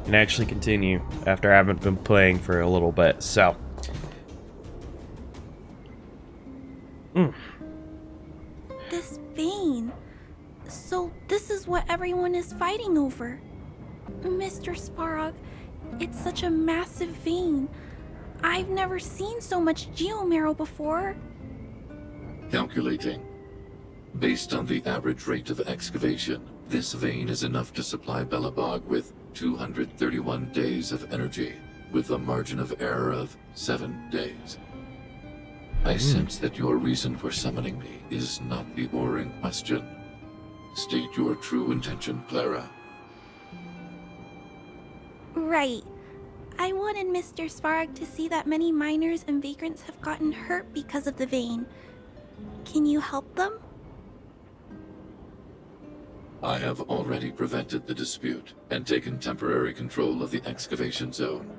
and actually continue after I haven't been playing for a little bit. So, This vein. So this is what everyone is fighting over. Mr. Svarog, it's such a massive vein. I've never seen so much geomarrow before. Calculating. Based on the average rate of excavation, this vein is enough to supply Belobog with 231 days of energy, with a margin of error of 7 days. I sense that your reason for summoning me is not the ore in question. State your true intention, Clara. Right. I wanted Mr. Svarog to see that many miners and vagrants have gotten hurt because of the vein. Can you help them? I have already prevented the dispute and taken temporary control of the excavation zone.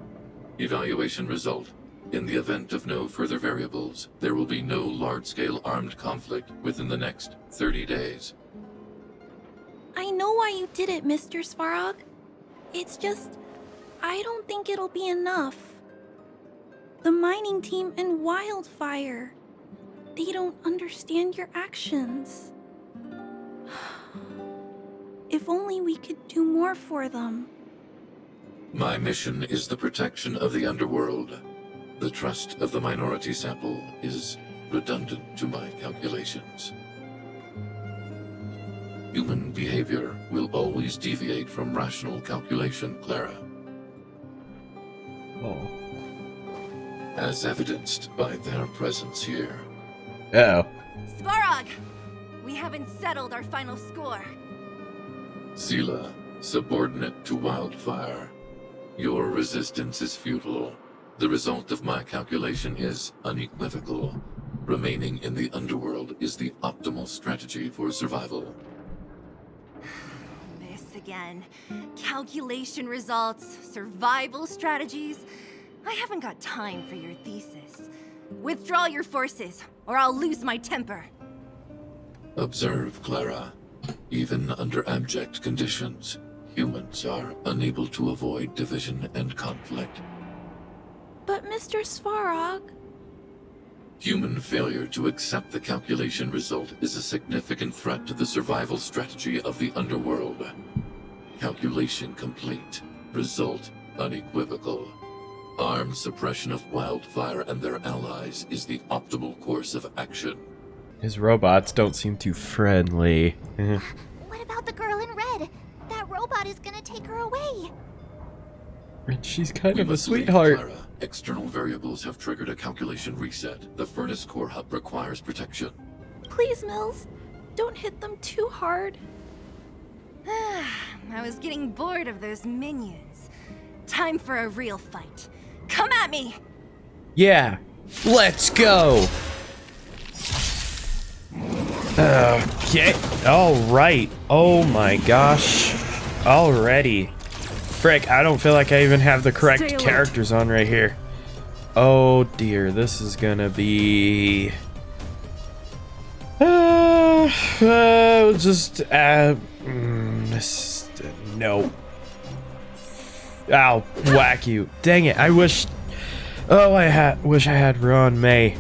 Evaluation result. In the event of no further variables, there will be no large-scale armed conflict within the next 30 days. I know why you did it, Mr. Svarog. It's just, I don't think it'll be enough. The mining team and Wildfire, they don't understand your actions. If only we could do more for them. My mission is the protection of the underworld. The trust of the minority sample is redundant to my calculations. Human behavior will always deviate from rational calculation, Clara. oh, As evidenced by their presence here. oh, Svarog! We haven't settled our final score. Sela, subordinate to Wildfire. Your resistance is futile. The result of my calculation is unequivocal. Remaining in the underworld is the optimal strategy for survival. This again. Calculation results, survival strategies. I haven't got time for your thesis. Withdraw your forces, or I'll lose my temper. Observe, Clara. Even under abject conditions, humans are unable to avoid division and conflict. But Mr. Svarog... Human failure to accept the calculation result is a significant threat to the survival strategy of the underworld. Calculation complete. Result unequivocal. Armed suppression of Wildfire and their allies is the optimal course of action. his robots don't seem too friendly. What about the girl in red? That robot is gonna take her away. And she's kind We of a must leave, sweetheart. Clara. External variables have triggered a calculation reset. The furnace core hub requires protection. Please, Mills, don't hit them too hard. I was getting bored of those minions. Time for a real fight. Come at me! Yeah, let's go. Okay, all right. Oh my gosh, already. Frick, I don't feel like I even have the correct Stay alert. characters on right here. Oh dear, this is gonna be... no. Ow, whack you. Dang it, I wish... Oh, wish I had Ron May.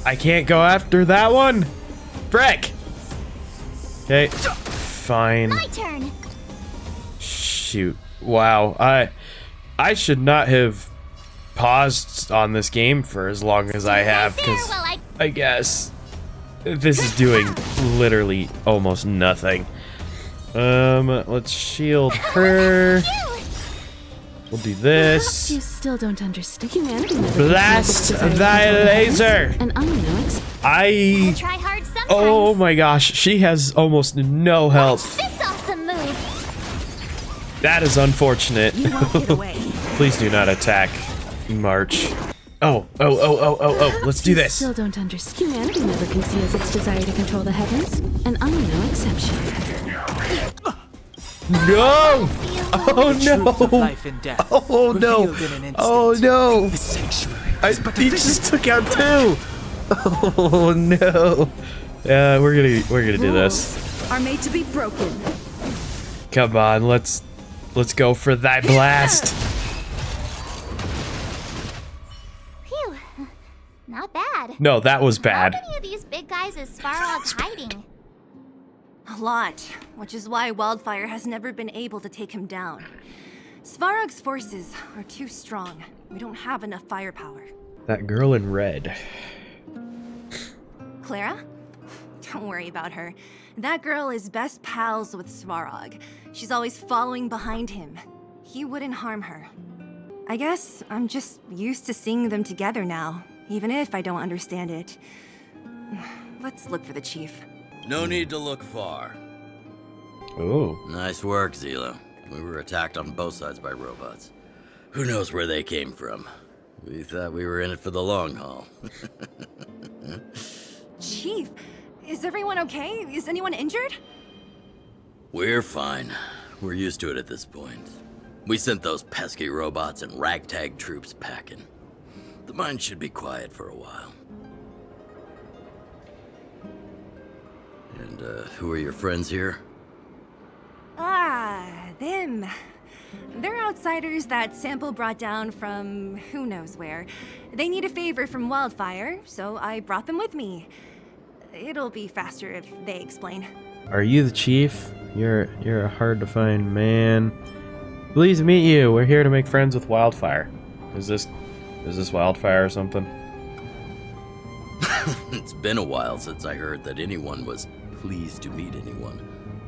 I can't go after that one? Frick! Okay, fine. My turn. Shoot. Wow, I should not have paused on this game for as long as I have, There, because while I guess this is doing literally almost nothing. Let's shield her. We'll do Perhaps you this. still don't understand. Blast thy laser! And I know I... try hard sometimes. Oh my gosh, she has almost no health. This awesome move. That is unfortunate. You won't get away. Please do not attack March. Oh, let's do this. Still don't understand. Humanity never conceals its desire to control the heavens, and I'm no exception. No! Oh Truth of no! life and death. Oh no! revealed in an instant. Oh no! The sanctuary. He just took out two! Oh no! Yeah, we're gonna do this. Are made to be broken. Come on, let's Let's go for thy blast. Phew. Not bad. No, that was bad. How many of these big guys is Svarog hiding? A lot, which is why Wildfire has never been able to take him down. Svarog's forces are too strong. We don't have enough firepower. That girl in red. Clara? Don't worry about her. That girl is best pals with Svarog. She's always following behind him. He wouldn't harm her. I guess I'm just used to seeing them together now, even if I don't understand it. Let's look for the chief. No need to look far. Ooh. Nice work, Zilo. We were attacked on both sides by robots. Who knows where they came from? We thought we were in it for the long haul. Chief, is everyone okay? Is anyone injured? We're fine. We're used to it at this point. We sent those pesky robots and ragtag troops packing. The mine should be quiet for a while. And, who are your friends here? Ah, them. They're outsiders that Sample brought down from who knows where. They need a favor from Wildfire, so I brought them with me. It'll be faster if they explain. Are you the chief? You're a hard to find man. Pleased to meet you. We're here to make friends with Wildfire. Is this Wildfire or something? It's been a while since I heard that anyone was pleased to meet anyone.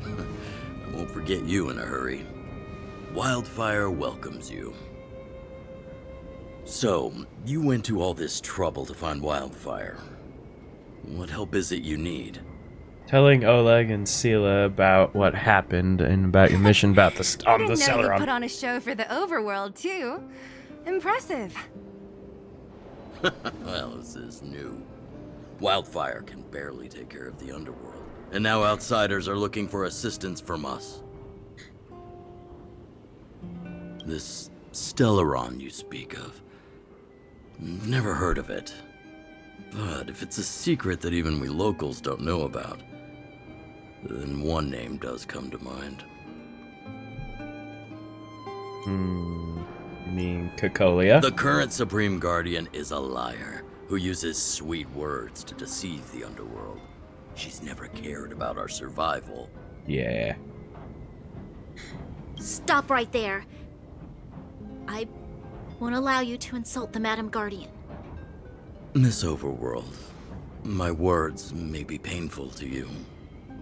I won't forget you in a hurry. Wildfire welcomes you. So, you went to all this trouble to find Wildfire. What help is it you need? Telling Oleg and Sela about what happened and about your mission about the I didn't know you Celeron. put on a show for the overworld, too. Impressive. Well, this is new. Wildfire can barely take care of the underworld. And now outsiders are looking for assistance from us. This Stellaron you speak of. I've never heard of it. But if it's a secret that even we locals don't know about, then one name does come to mind. You mean Cocolia? The current Supreme Guardian is a liar who uses sweet words to deceive the underworld. She's never cared about our survival. Yeah. Stop right there. I won't allow you to insult the Madam Guardian. Miss Overworld, my words may be painful to you,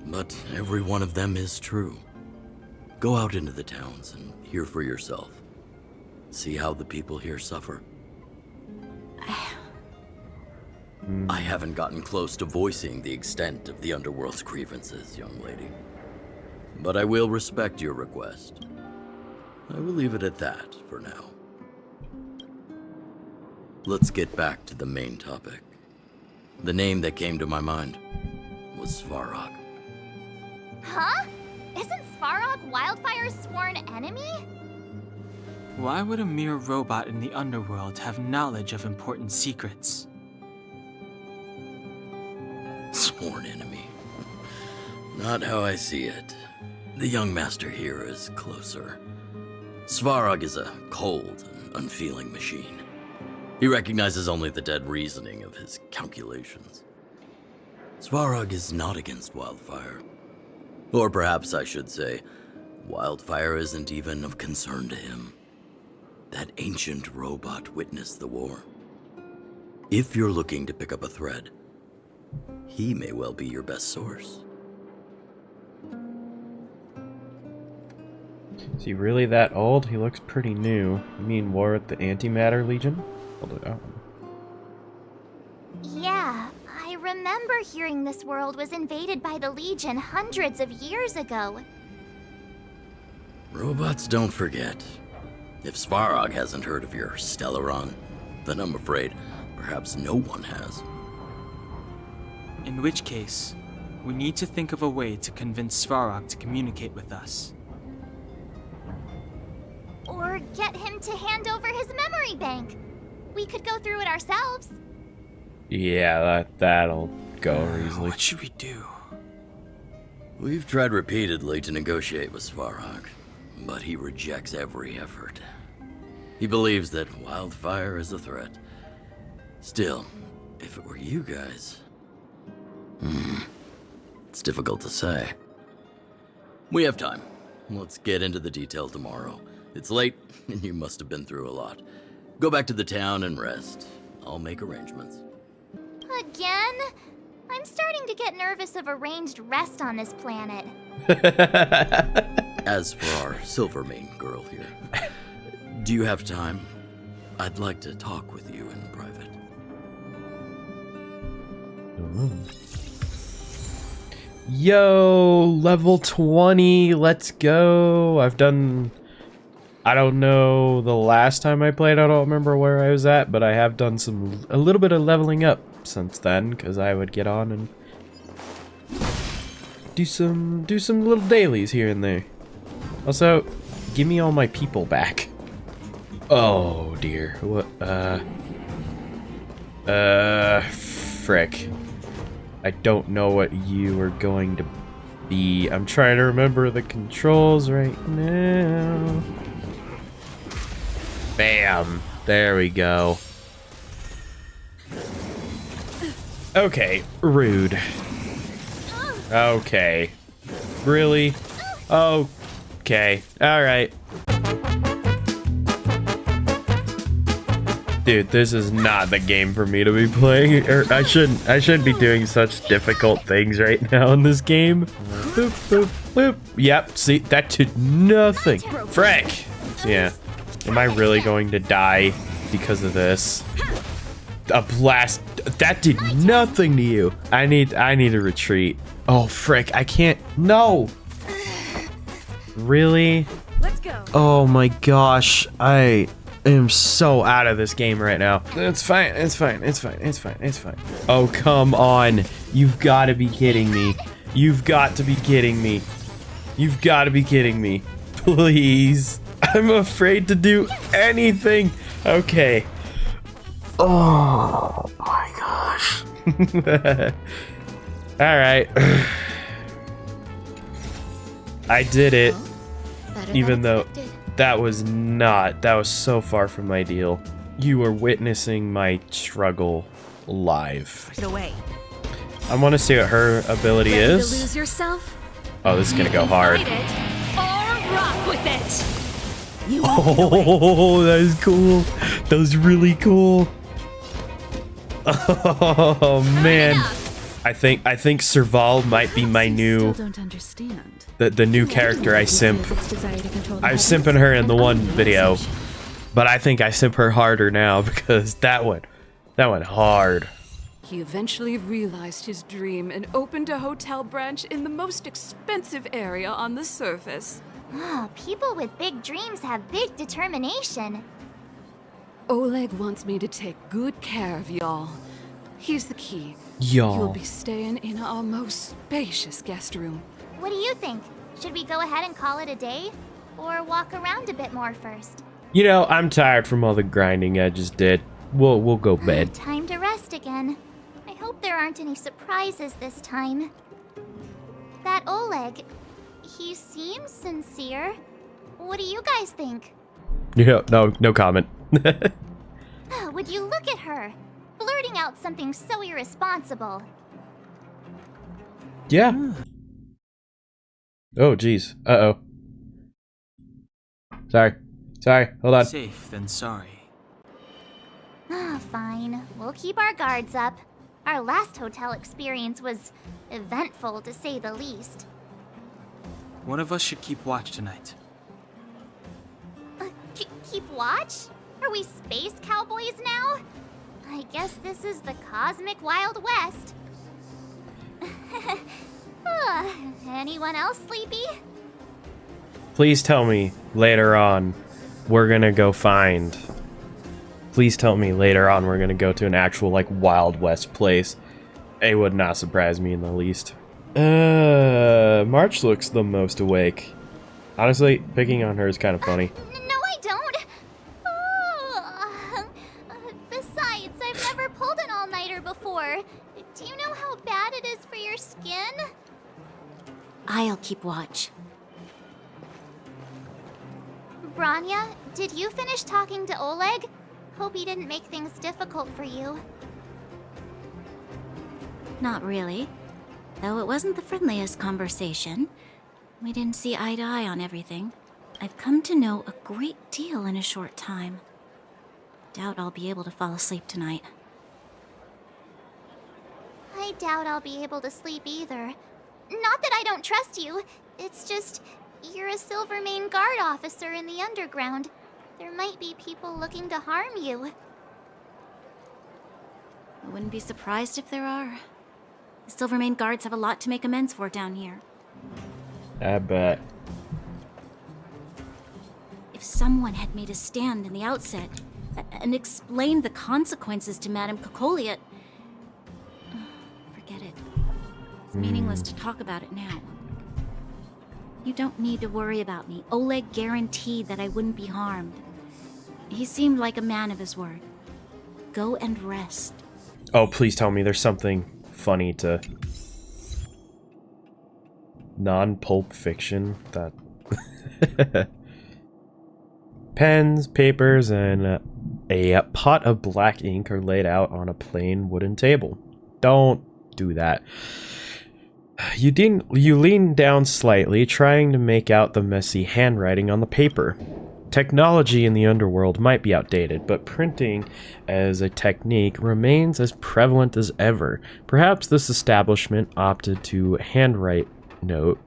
but every one of them is true. Go out into the towns and hear for yourself. See how the people here suffer. I haven't gotten close to voicing the extent of the underworld's grievances, young lady. But I will respect your request. I will leave it at that for now. Let's get back to the main topic. The name that came to my mind was Svarog. Huh? Isn't Svarog Wildfire's sworn enemy? Why would a mere robot in the underworld have knowledge of important secrets? Sworn enemy. Not how I see it. The young master here is closer. Svarog is a cold and unfeeling machine. He recognizes only the dead reasoning of his calculations. Svarog is not against Wildfire. Or perhaps I should say, Wildfire isn't even of concern to him. That ancient robot witnessed the war. If you're looking to pick up a thread, he may well be your best source. Is he really that old? He looks pretty new. You mean war with the Antimatter Legion? Hold it up. Yeah, I remember hearing this world was invaded by the Legion hundreds of years ago. Robots don't forget. If Svarog hasn't heard of your Stellaron, then I'm afraid perhaps no one has. In which case, we need to think of a way to convince Svarog to communicate with us. Or get him to hand over his memory bank. We could go through it ourselves. Yeah, that'll go easily. What should we do? We've tried repeatedly to negotiate with Svarog. but he rejects every effort. He believes that wildfire is a threat. Still, if it were you guys... it's difficult to say. We have time. Let's get into the details tomorrow. It's late, and you must have been through a lot. Go back to the town and rest. I'll make arrangements. Again? I'm starting to get nervous of arranged rest on this planet. As for our Silvermane girl here, do you have time? I'd like to talk with you in private. Yo, level 20, let's go. I don't know the last time I played, I don't remember where I was at, but I have done a little bit of leveling up since then, because I would get on and do some little dailies here and there. Also, give me all my people back. Oh dear, what, frick. I don't know what you are going to be. I'm trying to remember the controls right now. Bam, there we go. Okay, rude. Okay. Really? Okay. Alright. Dude, this is not the game for me to be playing. I shouldn't be doing such difficult things right now in this game. Boop, boop, boop. Yep, see, that did nothing. Frank! Yeah. Am I really going to die because of this? A blast. That did nothing to you. I need to retreat. Oh, frick. I can't. No. Really? Let's go. Oh my gosh. I am so out of this game right now. It's fine. It's fine. It's fine. It's fine. It's fine. Oh, come on. You've got to be kidding me. You've got to be kidding me. You've got to be kidding me. Please. I'm afraid to do anything. Okay. Oh my gosh. Alright. I did it. Even though that was so far from ideal. You are witnessing my struggle live. Away. I want to see what her ability Ready to is. lose yourself? Oh, this is gonna go hard. Fight it or rock with it. You Oh, that is cool. That was really cool. Oh man, I think Serval might be my new don't understand. the new character I simp. I was simping her in the one video, but I think I simp her harder now because that went hard. He eventually realized his dream and opened a hotel branch in the most expensive area on the surface. Oh, people with big dreams have big determination. Oleg wants me to take good care of y'all. Here's the key. Y'all. You'll be staying in our most spacious guest room. What do you think? Should we go ahead and call it a day? Or walk around a bit more first? You know, I'm tired from all the grinding I just did. We'll go bed. Time to rest again. I hope there aren't any surprises this time. That Oleg, he seems sincere. What do you guys think? No comment. Would you look at her? Blurting out something so irresponsible. Yeah. Oh, jeez. Uh-oh. Sorry. Hold on. Safe than sorry. Fine. We'll keep our guards up. Our last hotel experience was eventful, to say the least. One of us should keep watch tonight. Keep watch? Are we space cowboys now? I guess this is the cosmic Wild West. Anyone else sleepy? Please tell me later on we're gonna go find. Please tell me later on we're gonna go to an actual, like, Wild West place. It would not surprise me in the least. March looks the most awake. Honestly, picking on her is kind of funny. No, I don't. Besides, I've never pulled an all-nighter before. Do you know how bad it is for your skin? I'll keep watch. Branya, did you finish talking to Oleg? Hope he didn't make things difficult for you. Not really. Though it wasn't the friendliest conversation. We didn't see eye to eye on everything. I've come to know a great deal in a short time. Doubt I'll be able to fall asleep tonight. I doubt I'll be able to sleep either. Not that I don't trust you. It's just, you're a Silvermane Guard officer in the underground. There might be people looking to harm you. I wouldn't be surprised if there are. The Silvermane Guards have a lot to make amends for down here. I bet. If someone had made a stand in the outset and explained the consequences to Madame Cocolia, forget it. It's meaningless to talk about it now. You don't need to worry about me. Oleg guaranteed that I wouldn't be harmed. He seemed like a man of his word. Go and rest. Oh, please tell me there's something funny to... Non-pulp fiction that... Pens, papers, and a pot of black ink are laid out on a plain wooden table. Don't do that. You lean down slightly, trying to make out the messy handwriting on the paper. Technology in the underworld might be outdated, but printing as a technique remains as prevalent as ever. Perhaps this establishment opted to handwrite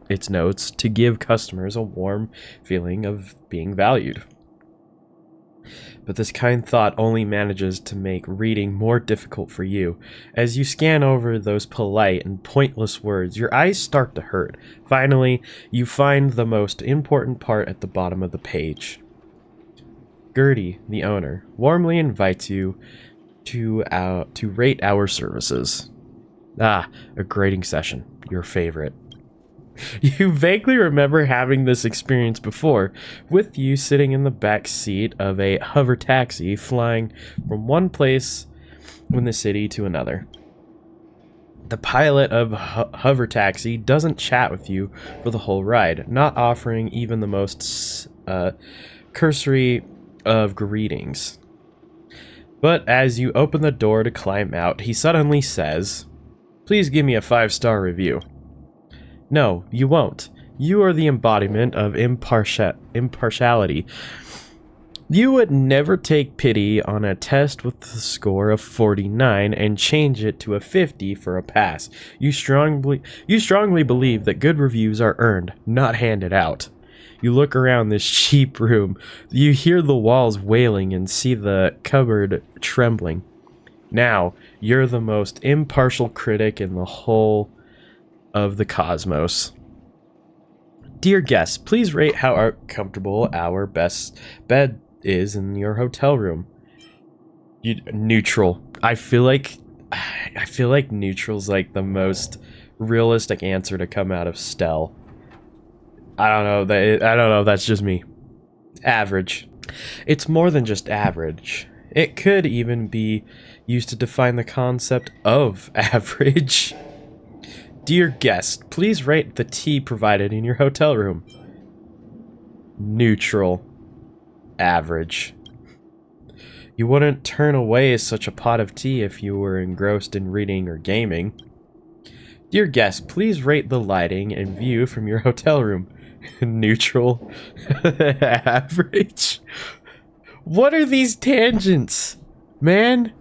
its notes to give customers a warm feeling of being valued. But this kind thought only manages to make reading more difficult for you. As you scan over those polite and pointless words, your eyes start to hurt. Finally, you find the most important part at the bottom of the page. Gertie, the owner, warmly invites you to rate our services. Ah, a grading session, your favorite. You vaguely remember having this experience before, with you sitting in the back seat of a hover taxi flying from one place in the city to another. The pilot of hover taxi doesn't chat with you for the whole ride, not offering even the most cursory of greetings. But as you open the door to climb out, he suddenly says, "Please give me a 5-star review." No, you won't. You are the embodiment of impartiality. You would never take pity on a test with a score of 49 and change it to a 50 for a pass. You strongly believe that good reviews are earned, not handed out. You look around this cheap room. You hear the walls wailing and see the cupboard trembling. Now, you're the most impartial critic in the whole of the cosmos. Dear guests, please rate how comfortable our best bed is in your hotel room. Neutral. I feel like neutral's like the most realistic answer to come out of Stell. I don't know, that's just me. Average. It's more than just average. It could even be used to define the concept of average. Dear guest, please rate the tea provided in your hotel room. Neutral. Average. You wouldn't turn away such a pot of tea if you were engrossed in reading or gaming. Dear guest, please rate the lighting and view from your hotel room. Neutral. Average. What are these tangents? Man,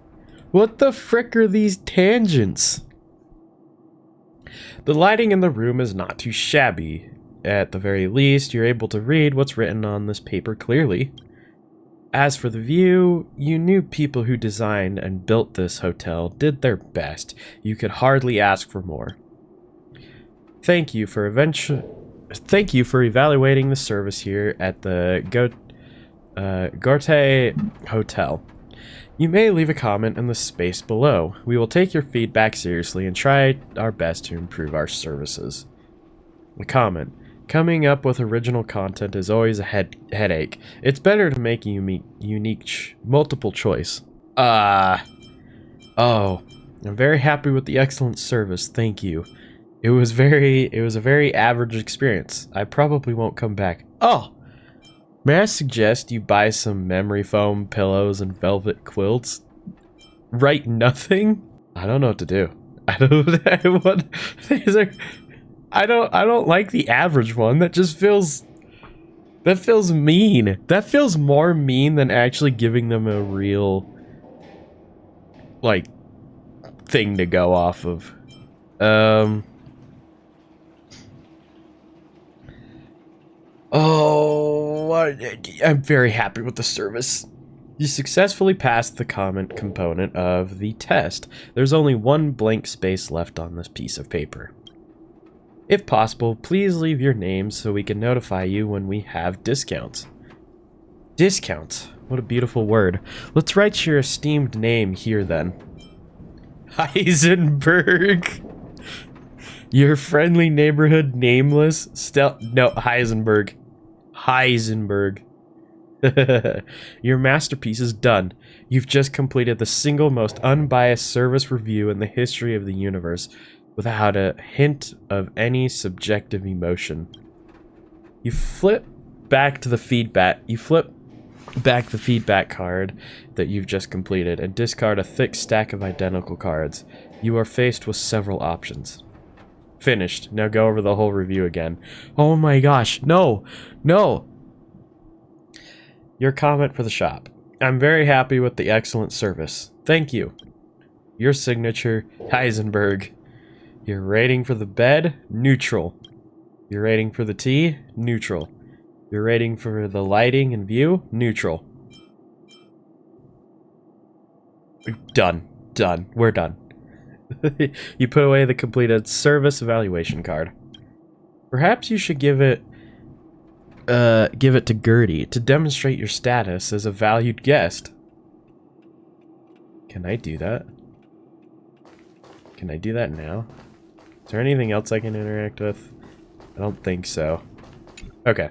what the frick are these tangents? The lighting in the room is not too shabby. At the very least, you're able to read what's written on this paper clearly. As for the view, you knew people who designed and built this hotel did their best. You could hardly ask for more. Thank you for evaluating the service here at the Gorte Hotel. You may leave a comment in the space below. We will take your feedback seriously and try our best to improve our services. A comment. Coming up with original content is always a headache. It's better to make unique multiple choice. Oh, I'm very happy with the excellent service. Thank you. It was a very average experience. I probably won't come back. Oh, May I suggest you buy some memory foam pillows and velvet quilts? Write nothing? I don't know what to do. I don't what these are. I don't like the average one. That just feels mean. That feels more mean than actually giving them a real like thing to go off of. Oh, I'm very happy with the service. You successfully passed the comment component of the test. There's only one blank space left on this piece of paper. If possible, please leave your name so we can notify you when we have discounts. Discounts? What a beautiful word. Let's write your esteemed name here then. Heisenberg. Your friendly neighborhood nameless no, Heisenberg. Heisenberg. Your masterpiece is done. You've just completed the single most unbiased service review in the history of the universe without a hint of any subjective emotion. You flip back the feedback card that you've just completed and discard a thick stack of identical cards. You are faced with several options. Finished. Now go over the whole review again. Oh my gosh, no! No! Your comment for the shop. I'm very happy with the excellent service. Thank you. Your signature, Heisenberg. Your rating for the bed, neutral. Your rating for the tea, neutral. Your rating for the lighting and view, neutral. Done. Done. We're done. You put away the completed service evaluation card. Perhaps you should give it to Gertie to demonstrate your status as a valued guest. Can I do that? Can I do that now? Is there anything else I can interact with? I don't think so. Okay.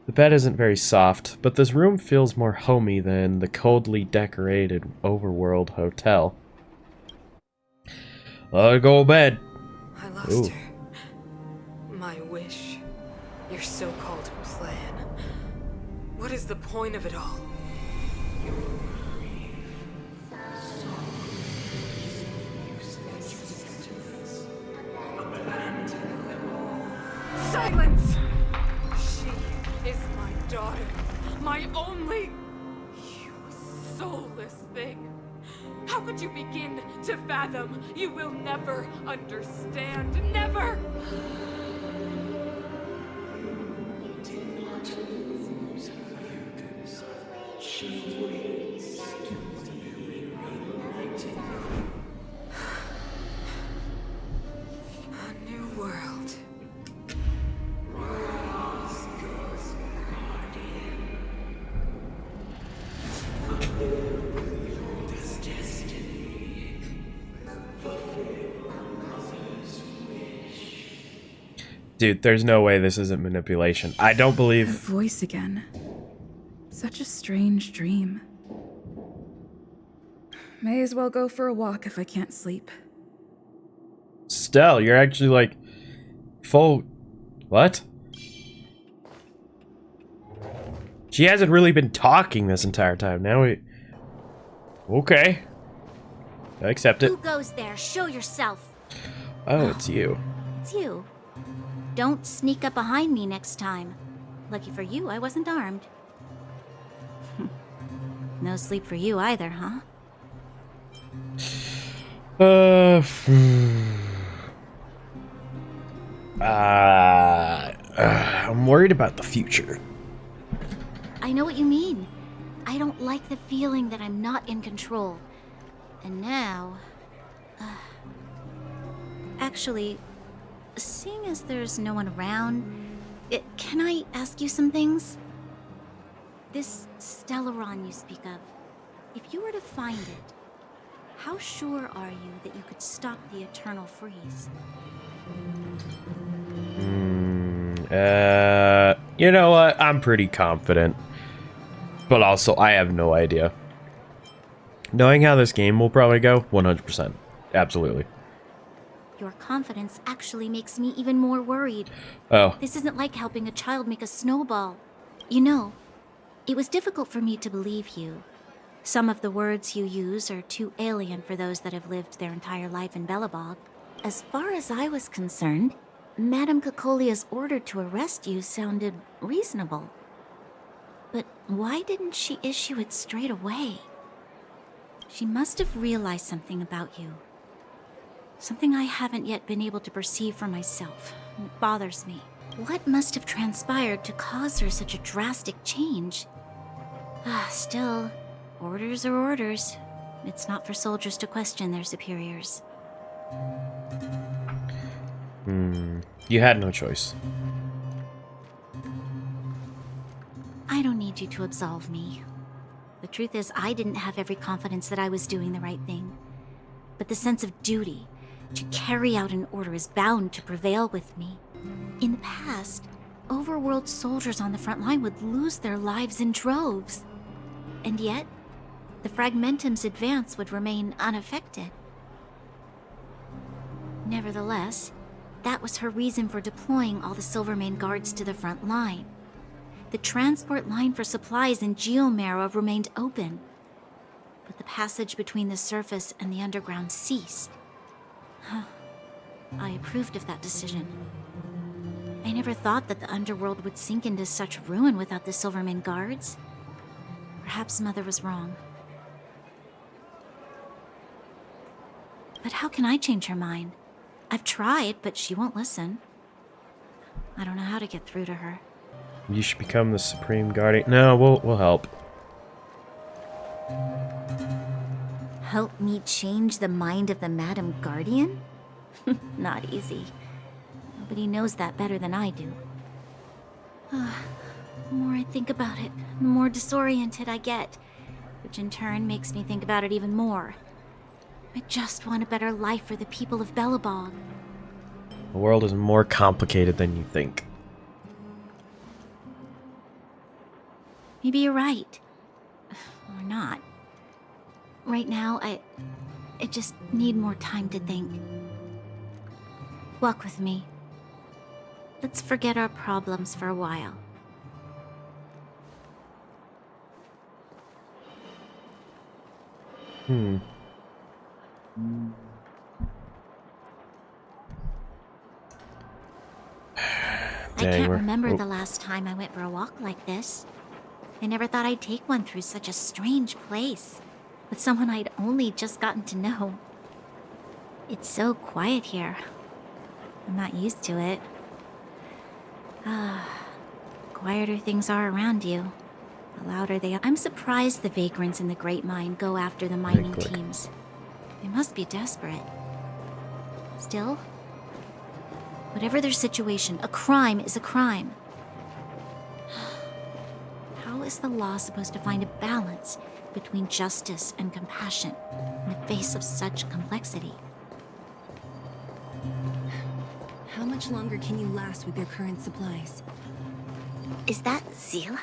The bed isn't very soft, but this room feels more homey than the coldly decorated overworld hotel. Let go to bed. I lost her. My wish. Your so-called plan. What is the point of it all? Silence! She is my daughter. My only... You soulless thing. How could you begin to fathom? You will never understand. Never! A new world. Dude, there's no way this isn't manipulation. I don't believe... That voice again. Such a strange dream. May as well go for a walk if I can't sleep. Stell, you're actually like... full... What? She hasn't really been talking this entire time. Now we... Okay. I accept it. Who goes there? Show yourself. Oh, it's you. It's you. Don't sneak up behind me next time. Lucky for you, I wasn't armed. No sleep for you either, huh? I'm worried about the future. I know what you mean. I don't like the feeling that I'm not in control. And now... Actually, seeing as there's no one around, can I ask you some things? This Stellaron you speak of, if you were to find it, how sure are you that you could stop the eternal freeze? You know what? I'm pretty confident. But also, I have no idea. Knowing how this game will probably go, 100%. Absolutely. Your confidence actually makes me even more worried. Oh. This isn't like helping a child make a snowball. You know, it was difficult for me to believe you. Some of the words you use are too alien for those that have lived their entire life in Belobog. As far as I was concerned, Madame Cocolia's order to arrest you sounded reasonable. But why didn't she issue it straight away? She must have realized something about you. Something I haven't yet been able to perceive for myself. It bothers me. What must have transpired to cause her such a drastic change? Still, orders are orders. It's not for soldiers to question their superiors. You had no choice. I don't need you to absolve me. The truth is, I didn't have every confidence that I was doing the right thing. But the sense of duty to carry out an order is bound to prevail with me. In the past, overworld soldiers on the front line would lose their lives in droves. And yet, the Fragmentum's advance would remain unaffected. Nevertheless, that was her reason for deploying all the Silvermane guards to the front line. The transport line for supplies in Geomera remained open, but the passage between the surface and the underground ceased. I approved of that decision. I never thought that the underworld would sink into such ruin without the Silvermane guards. Perhaps Mother was wrong. But how can I change her mind? I've tried, but she won't listen. I don't know how to get through to her. You should become the Supreme Guardian. No, we'll help. Help me change the mind of the Madam Guardian? Not easy. Nobody knows that better than I do. The more I think about it, the more disoriented I get, which in turn makes me think about it even more. I just want a better life for the people of Belobog. The world is more complicated than you think. Maybe you're right. Or not. Right now, I just need more time to think. Walk with me. Let's forget our problems for a while. I can't remember the last time I went for a walk like this. I never thought I'd take one through such a strange place, with someone I'd only just gotten to know. It's so quiet here. I'm not used to it. Quieter things are around you, the louder they are. I'm surprised the vagrants in the Great Mine go after the mining teams. They must be desperate. Still, whatever their situation, a crime is a crime. How is the law supposed to find a balance between justice and compassion in the face of such complexity? How much longer can you last with your current supplies? Is that Zila?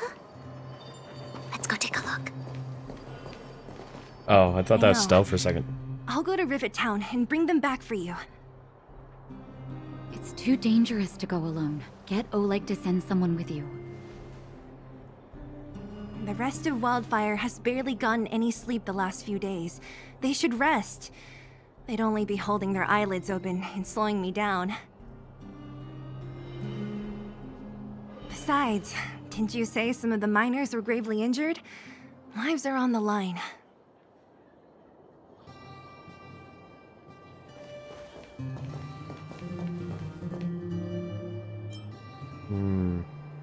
Let's go take a look. Oh, I thought that was stealth for a second. I'll go to Rivet Town and bring them back for you. It's too dangerous to go alone. Get Oleg to send someone with you. The rest of Wildfire has barely gotten any sleep the last few days. They should rest. They'd only be holding their eyelids open and slowing me down. Besides, didn't you say some of the miners were gravely injured? Lives are on the line.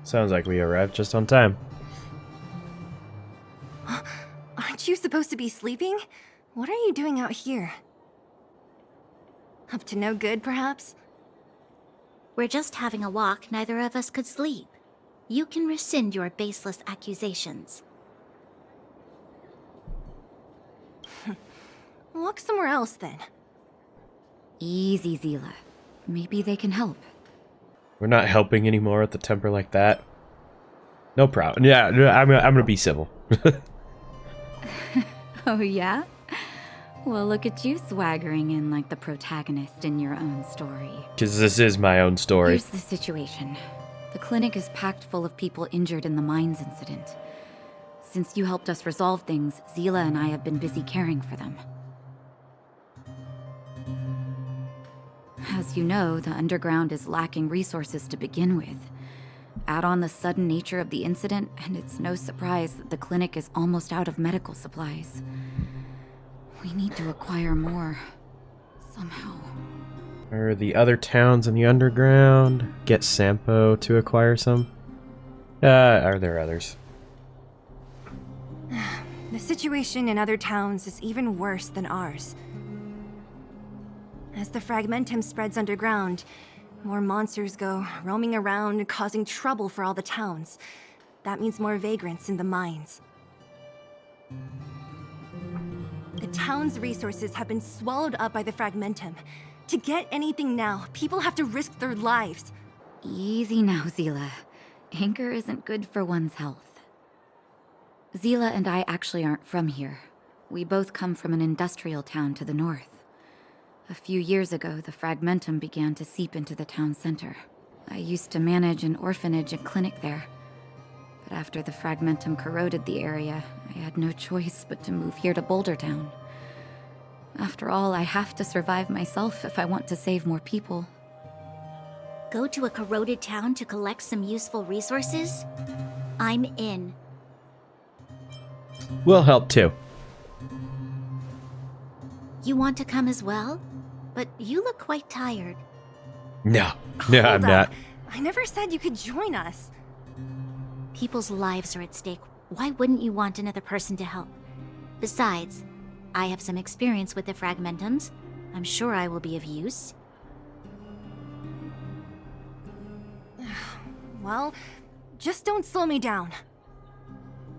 Sounds like we arrived just on time. Aren't you supposed to be sleeping? What are you doing out here? Up to no good, perhaps? We're just having a walk. Neither of us could sleep. You can rescind your baseless accusations. Walk somewhere else, then. Easy, Zila. Maybe they can help. We're not helping anymore at the temper like that. No problem. Yeah, I'm gonna be civil. Oh, yeah? Well, look at you swaggering in like the protagonist in your own story. Because this is my own story. Here's the situation. The clinic is packed full of people injured in the mines incident. Since you helped us resolve things, Zila and I have been busy caring for them. As you know, the underground is lacking resources to begin with. Add on the sudden nature of the incident, and it's no surprise that the clinic is almost out of medical supplies. We need to acquire more. Somehow. Are the other towns in the underground? Get Sampo to acquire some? Are there others? The situation in other towns is even worse than ours. As the fragmentum spreads underground, more monsters go roaming around, causing trouble for all the towns. That means more vagrants in the mines. The town's resources have been swallowed up by the fragmentum. To get anything now, people have to risk their lives. Easy now, Zila. Anger isn't good for one's health. Zila and I actually aren't from here. We both come from an industrial town to the north. A few years ago, the fragmentum began to seep into the town center. I used to manage an orphanage and clinic there. But after the fragmentum corroded the area, I had no choice but to move here to Boulder Town. After all, I have to survive myself if I want to save more people. Go to a corroded town to collect some useful resources? I'm in. We'll help too. You want to come as well? But you look quite tired. No, I'm Hold not. up. I never said you could join us. People's lives are at stake. Why wouldn't you want another person to help? Besides, I have some experience with the fragmentums. I'm sure I will be of use. Well, just don't slow me down.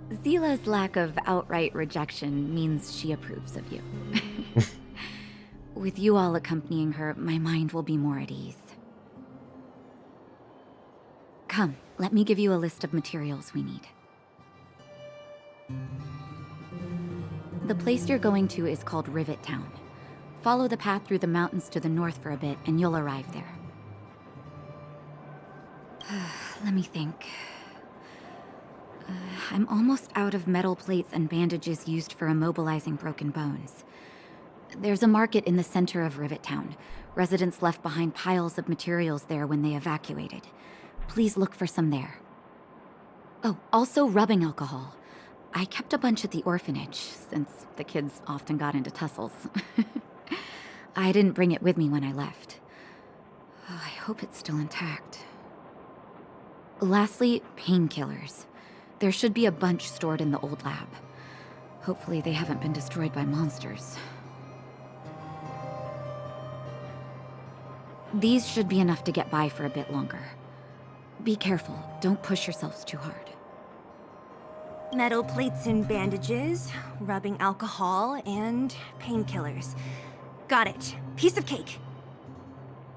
Zila's lack of outright rejection means she approves of you. With you all accompanying her, my mind will be more at ease. Come, let me give you a list of materials we need. The place you're going to is called Rivet Town. Follow the path through the mountains to the north for a bit, and you'll arrive there. Let me think. I'm almost out of metal plates and bandages used for immobilizing broken bones. There's a market in the center of Rivet Town. Residents left behind piles of materials there when they evacuated. Please look for some there. Oh, also rubbing alcohol. I kept a bunch at the orphanage, since the kids often got into tussles. I didn't bring it with me when I left. Oh, I hope it's still intact. Lastly, painkillers. There should be a bunch stored in the old lab. Hopefully they haven't been destroyed by monsters. These should be enough to get by for a bit longer. Be careful, don't push yourselves too hard. Metal plates and bandages, rubbing alcohol, and painkillers. Got it. Piece of cake.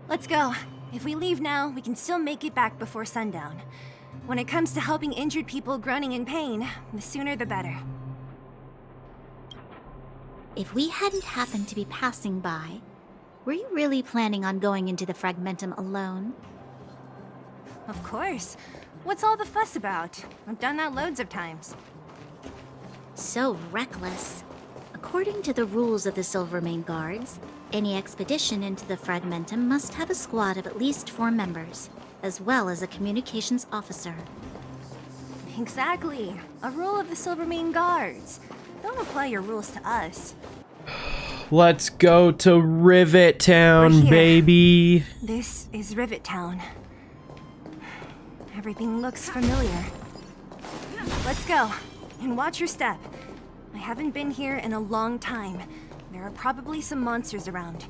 Let's go. If we leave now, we can still make it back before sundown. When it comes to helping injured people groaning in pain, the sooner the better. If we hadn't happened to be passing by, were you really planning on going into the fragmentum alone? Of course. What's all the fuss about? I've done that loads of times. So reckless. According to the rules of the Silvermane Guards, any expedition into the fragmentum must have a squad of at least 4 members, as well as a communications officer. Exactly. A rule of the Silvermane Guards. Don't apply your rules to us. Let's go to Rivet Town, We're here. baby. This is Rivet Town. Everything looks familiar. Let's go. And watch your step. I haven't been here in a long time. There are probably some monsters around.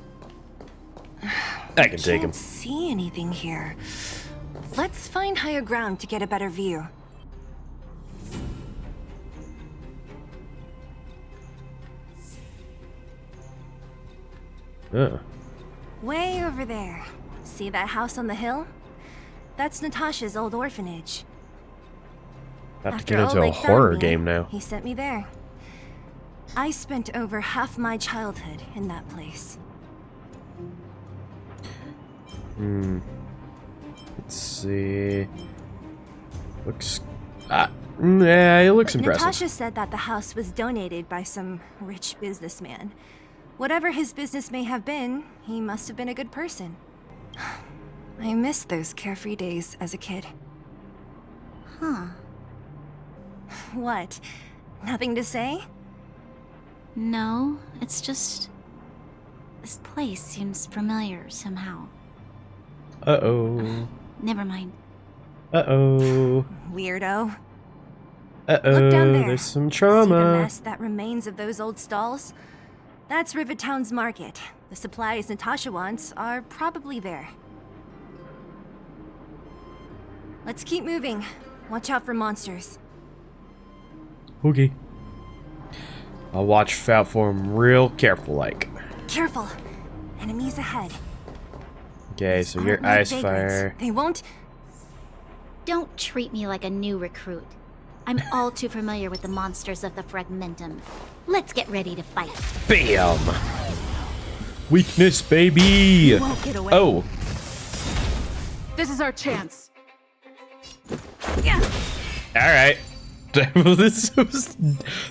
I can take him. Can't see anything here. Let's find higher ground to get a better view. Way over there. See that house on the hill? That's Natasha's old orphanage. About to After get into a Oleg found horror me, game now. He sent me there. I spent over half my childhood in that place. Let's see. Looks... yeah, it looks impressive. Natasha said that the house was donated by some rich businessman. Whatever his business may have been, he must have been a good person. I miss those carefree days as a kid. Huh. What? Nothing to say? No, it's just... This place seems familiar somehow. Uh-oh. Never mind. Uh-oh. Weirdo. Uh-oh, Look down there. there's some See the trauma. mess that remains of those old stalls? That's Rivet Town's market. The supplies Natasha wants are probably there. Let's keep moving. Watch out for monsters. Okay. I'll watch out for him real careful like. Careful. Enemies ahead. Okay, so Aren't you're like ice vagrants. fire. They won't... Don't treat me like a new recruit. I'm all too familiar with the monsters of the Fragmentum. Let's get ready to fight. Bam! Weakness, baby! won't get away. Oh! This is our chance. Alright. That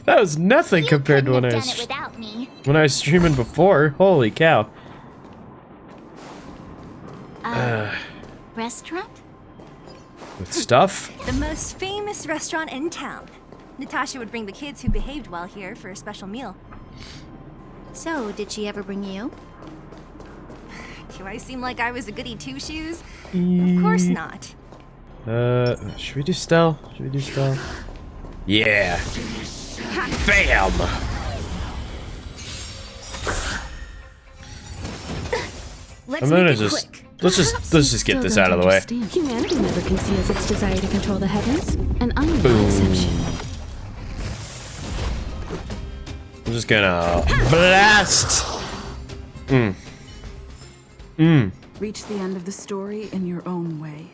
was nothing You compared to couldn't when I have done it was without me. streaming before. Holy cow. Restaurant? With stuff? The most famous restaurant in town. Natasha would bring the kids who behaved well here for a special meal. So, did she ever bring you? Do I seem like I was a goody two-shoes? Of course not. Should we do stealth? Should we do stealth? Yeah. Bam! Let's I'm gonna make it just quick. let's just get this out of the way. Humanity never conceals its desire to control the heavens, and I'm no Boom. exception. I'm just gonna blast. Reach the end of the story in your own way.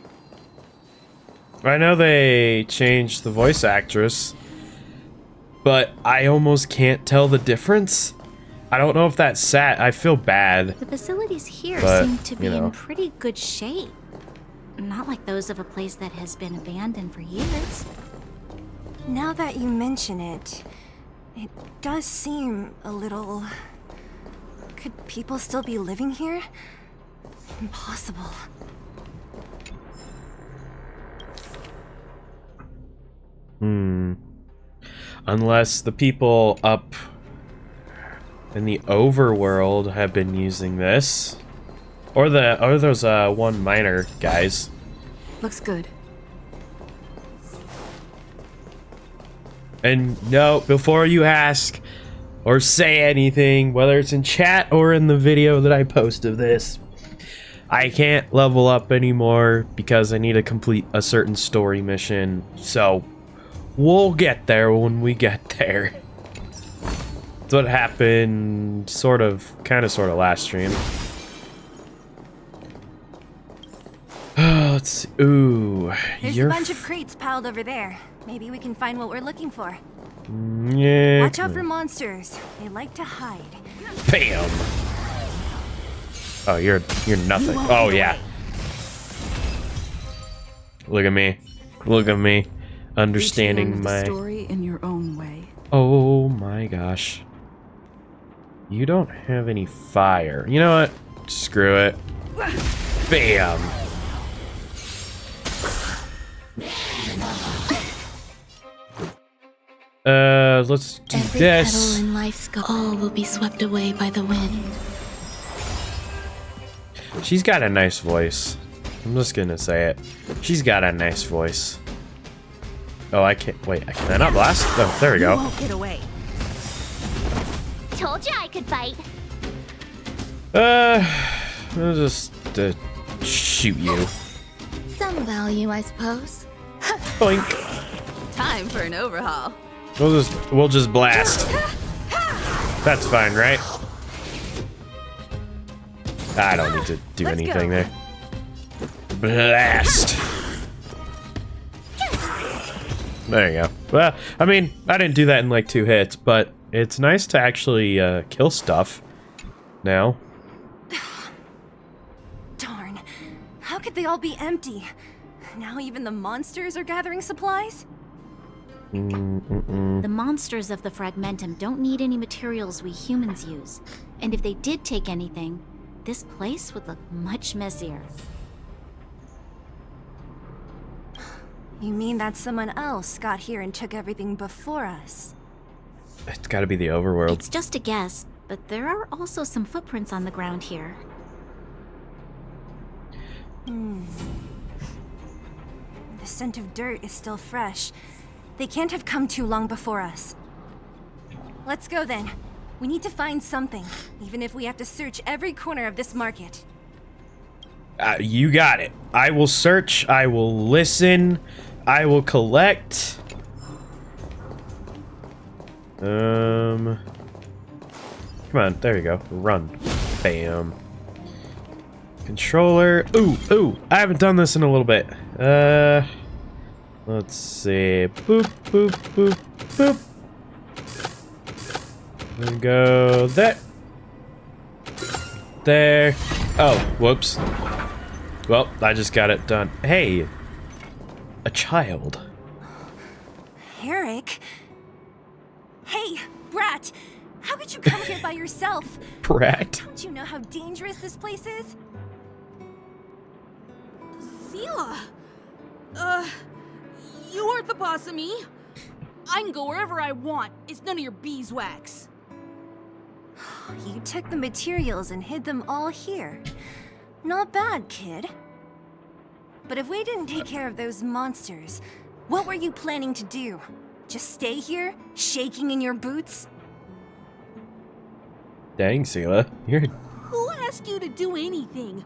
I know they changed the voice actress, but I almost can't tell the difference. I don't know if that's sad. I feel bad. The facilities here But, seem to be you know. in pretty good shape. Not like those of a place that has been abandoned for years. Now that you mention it, it does seem a little... Could people still be living here? Impossible. Unless the people up in the overworld have been using this. Or those one miner guys. Looks good. And no, before you ask or say anything, whether it's in chat or in the video that I post of this, I can't level up anymore because I need to complete a certain story mission. So we'll get there when we get there. That's what happened kind of last stream. Let's see. Ooh, There's a bunch of crates piled over there. Maybe we can find what we're looking for. Yeah. Watch out for monsters. They like to hide. Bam. Oh, you're nothing. Oh yeah. Look at me. Look at me. Understanding my story in your own way. Oh my gosh. You don't have any fire. You know what? Screw it. Bam. Let's do Every this. petal in life's all will be swept away by the wind. She's got a nice voice. I'm just gonna say it. She's got a nice voice. Oh, I can't. Wait, can I not blast? Oh, there we You go. won't get away. Told you I could fight. I'll just shoot you. Some value, I suppose. Boink. Time for an overhaul. We'll just blast. That's fine, right? I don't need to do Let's anything go. there. Blast. There you go. Well, I mean, I didn't do that in like 2 hits, but it's nice to actually kill stuff now. Darn. How could they all be empty? Now even the monsters are gathering supplies? The monsters of the Fragmentum don't need any materials we humans use. And if they did take anything, this place would look much messier. You mean that someone else got here and took everything before us? It's gotta be the overworld. It's just a guess, but there are also some footprints on the ground here. The scent of dirt is still fresh. They can't have come too long before us. Let's go then. We need to find something, even if we have to search every corner of this market. You got it. I will search, I will listen, I will collect. Come on, there you go. Run. Bam. Controller. Ooh, I haven't done this in a little bit. Let's see. Boop, boop, boop, boop. And go there. There. Oh, whoops. Well, I just got it done. Hey, a child. Eric? Hey, Brat! How could you come here by yourself? Brat? Don't you know how dangerous this place is? Zila! You aren't the boss of me. I can go wherever I want. It's none of your beeswax. You took the materials and hid them all here. Not bad, kid. But if we didn't take care of those monsters, what were you planning to do? Just stay here, shaking in your boots? Dang, Sela. You're... Who asked you to do anything?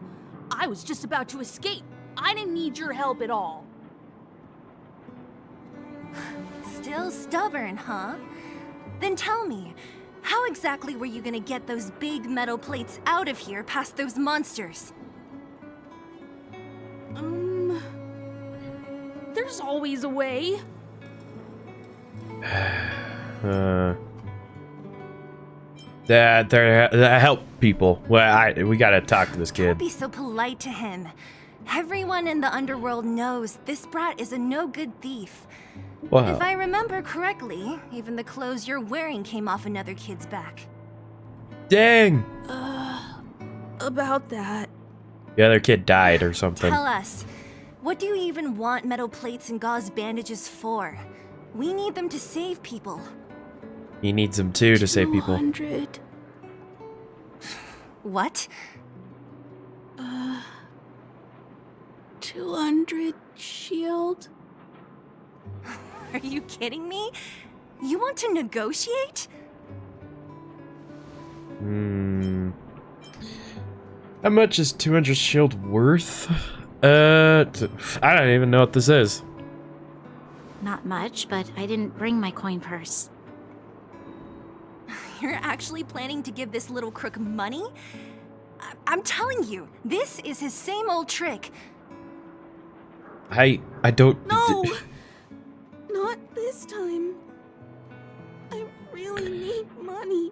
I was just about to escape. I didn't need your help at all. Still stubborn, huh? Then tell me, how exactly were you gonna get those big metal plates out of here past those monsters? There's always a way. That help people. Well, we gotta talk to this Don't kid. be so polite to him. Everyone in the underworld knows this brat is a no-good thief. Wow. If I remember correctly, even the clothes you're wearing came off another kid's back. Dang. About that. The other kid died or something. Tell us, what do you even want metal plates and gauze bandages for? We need them to save people. He needs them too to save people. 200. What? 200 shield. Are you kidding me? You want to negotiate? How much is 200 shield worth? I don't even know what this is. Not much, but I didn't bring my coin purse. You're actually planning to give this little crook money? I'm telling you, this is his same old trick. I don't... No! Not this time. I really need money.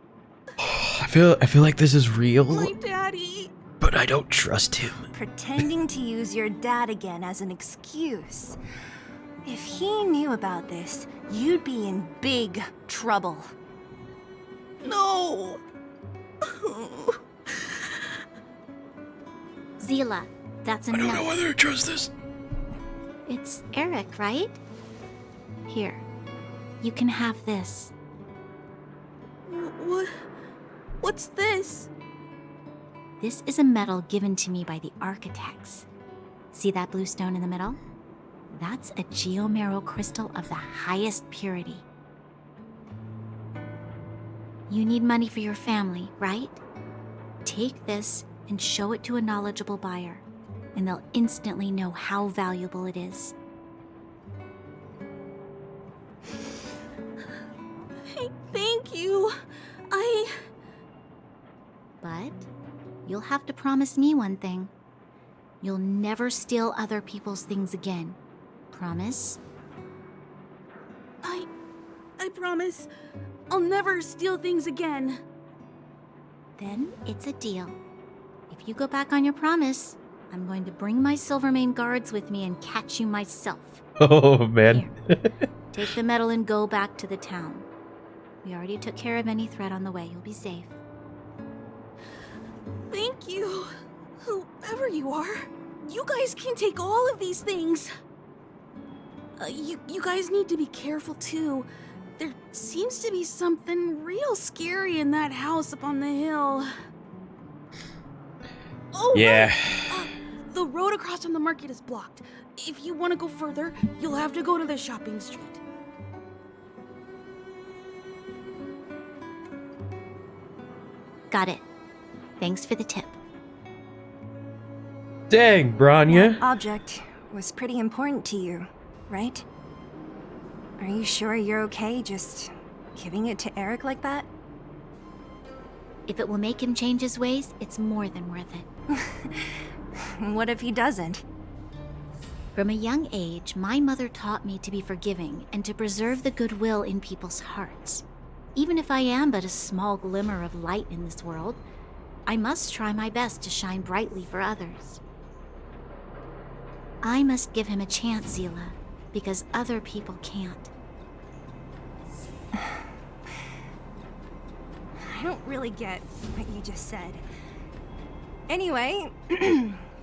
I feel like this is real, My daddy. but I don't trust him. Pretending to use your dad again as an excuse. If he knew about this, you'd be in big trouble. No! Zila, that's I enough. don't know whether to trust this. It's Eric, right? Here, you can have this. What's this? This is a medal given to me by the architects. See that blue stone in the middle? That's a geomerald crystal of the highest purity. You need money for your family, right? Take this and show it to a knowledgeable buyer, and they'll instantly know how valuable it is. Thank you. But you'll have to promise me one thing. You'll never steal other people's things again. Promise? I promise. I'll never steal things again. Then it's a deal. If you go back on your promise, I'm going to bring my Silvermane guards with me and catch you myself. Oh, man. Here, take the medal and go back to the town. We already took care of any threat on the way. You'll be safe. Thank you. Whoever you are, you guys can take all of these things. You guys need to be careful too. There seems to be something real scary in that house up on the hill. Oh, Yeah. right. The road across from the market is blocked. If you want to go further, you'll have to go to the shopping street. Got it. Thanks for the tip. Dang, Branya. That object was pretty important to you, right? Are you sure you're okay just giving it to Eric like that? If it will make him change his ways, it's more than worth it. What if he doesn't? From a young age, my mother taught me to be forgiving and to preserve the goodwill in people's hearts. Even if I am but a small glimmer of light in this world, I must try my best to shine brightly for others. I must give him a chance, Zila, because other people can't. I don't really get what you just said. Anyway,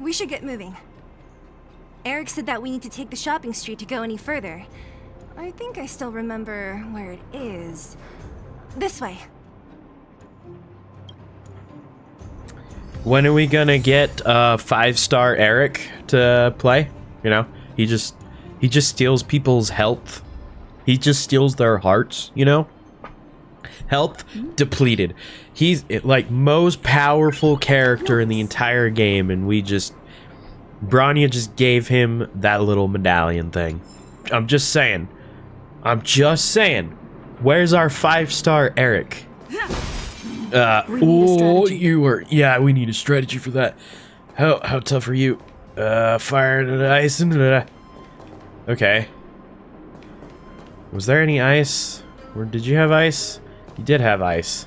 we should get moving. Eric said that we need to take the shopping street to go any further. I think I still remember where it is. This way. When are we gonna get 5-star Eric to play? You know, he just steals people's health. He just steals their hearts, you know? Health depleted. He's like most powerful character in the entire game, and Branya just gave him that little medallion thing. I'm just saying. Where's our 5-star Eric? We need a strategy for that. How tough are you? Fire and ice and okay. Was there any ice? Or did you have ice? You did have ice.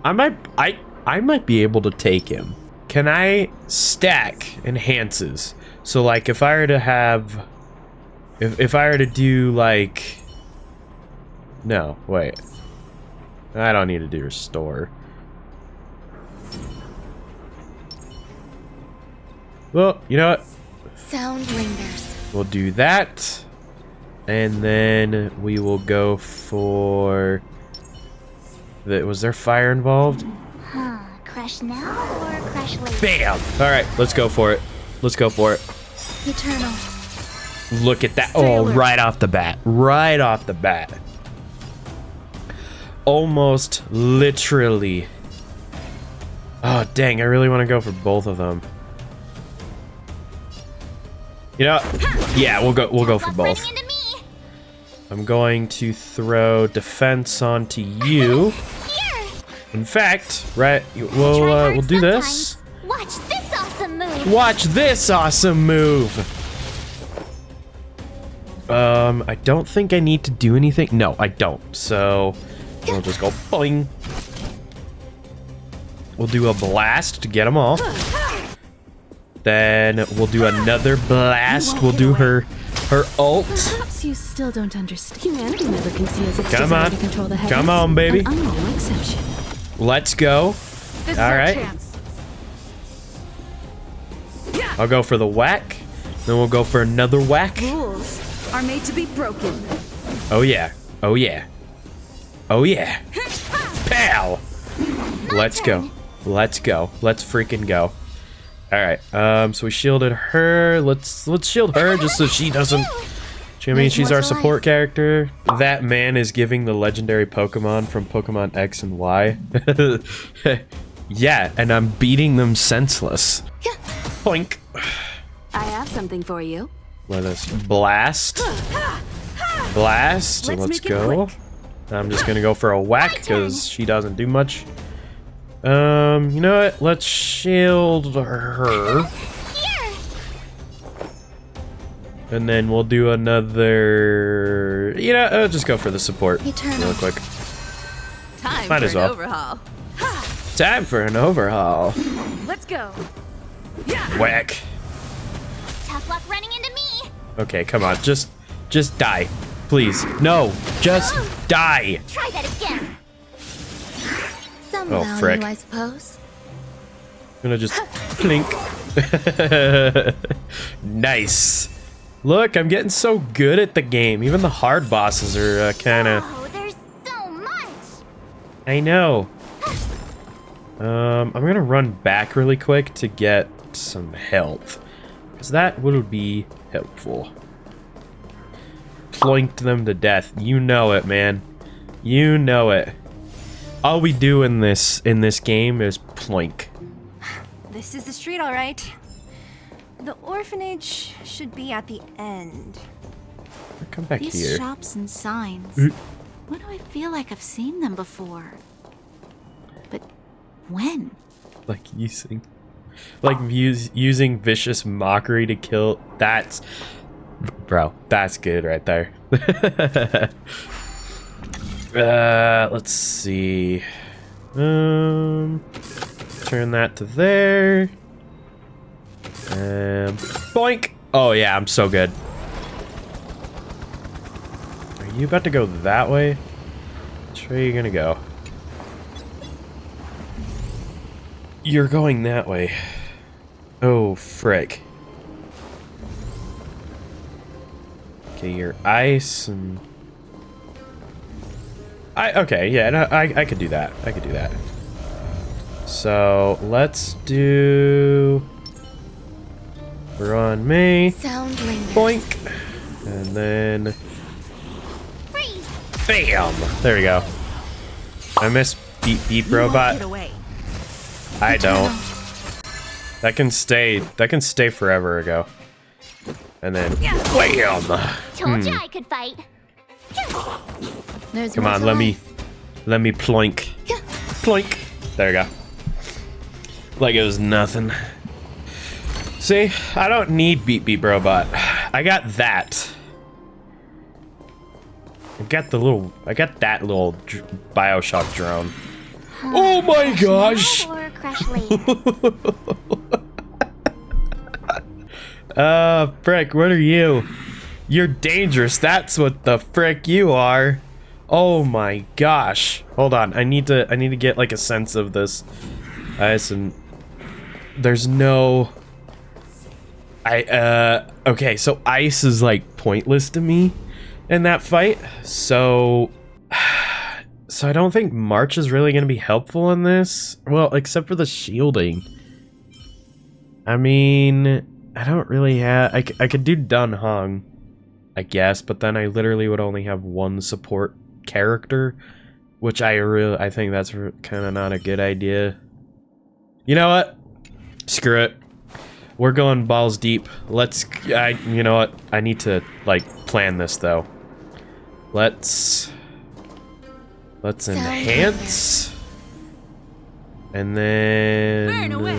I might be able to take him. Can I stack enhances? So like if I were to have if I were to do like no, wait. I don't need to do restore. Well, you know what? Sound lingers. We'll do that. And then we will go for was there fire involved? Crash now or crash later? Bam! Alright, let's go for it. Eternal. Look at that. Oh, right off the bat. Almost literally. Oh, dang, I really want to go for both of them. You know, yeah, we'll go for both. I'm going to throw defense onto you. In fact, right, we'll do this. Watch this awesome move. Watch this awesome move. I don't think I need to do anything. No, I don't. So we'll just go boing. We'll do a blast to get them all. Then we'll do another blast. We'll do her ult. Perhaps you still don't understand. Humanity never conceals its Come desire on. to control the heavens. Come on, baby. And I'm no exception. Let's go. This all is right. our chance. I'll go for the whack. Then we'll go for another whack. Rules are made to be broken. Oh yeah. Oh yeah. Oh yeah. Pow. Let's go. Let's go. Let's freaking go. All right. So we shielded her. Let's shield her just so she doesn't. I mean, she's our support character. That man is giving the legendary Pokemon from Pokemon X and Y. Yeah, and I'm beating them senseless. Poink. I have something for you. Let us blast. Blast. Let's go. I'm just gonna go for a whack because she doesn't do much. You know what? Let's shield her. And then we'll do another. You know, I'll just go for the support real quick. Might as well. Overhaul. Time for an overhaul. Let's go. Whack. Tough luck running into me. Okay, come on. Just die. Please. No. Just die. Try that again. Some Oh, value, frick. I suppose. I'm gonna just plink. Nice. Look, I'm getting so good at the game. Even the hard bosses are kind of... Oh, there's so much. I know. I'm gonna run back really quick to get some health, because that will be helpful. Ploinked them to death. You know it, man. You know it. All we do in this game is ploink. This is the street, all right. The orphanage should be at the end. Come back These here. shops and signs. Why do I feel like I've seen them before? But when? Like using vicious mockery to kill. That's, bro, that's good right there. Let's see. Turn that to there. Boink. Oh yeah, I'm so good. Are you about to go that way? Which way are you gonna go? You're going that way. Oh, frick. Okay, you're ice and... okay, yeah, no, I could do that. I could do that. So, let's do... Run me. Sound lingers. Boink. And then... Freeze. Bam! There we go. I miss Beep Robot. I don't. That can stay forever ago. And then bam! Told you I could fight. There's Come more on, to let me ploink. Yeah. Ploink. There you go. Like it was nothing. See, I don't need Beep Robot. I got that. I got that little Bioshock drone. Oh my gosh! Or crash later. Frick, what are you? You're dangerous. That's what the frick you are. Oh my gosh. Hold on. I need to get like a sense of this. There's no... okay, so ice is like pointless to me in that fight. So I don't think March is really going to be helpful in this. Well, except for the shielding. I mean, I don't really have... I could do Dun Hong, I guess, but then I literally would only have one support character, which I think that's kind of not a good idea. You know what? Screw it. We're going balls deep. You know what? I need to, like, plan this, though. Let's enhance. And then... Burn away.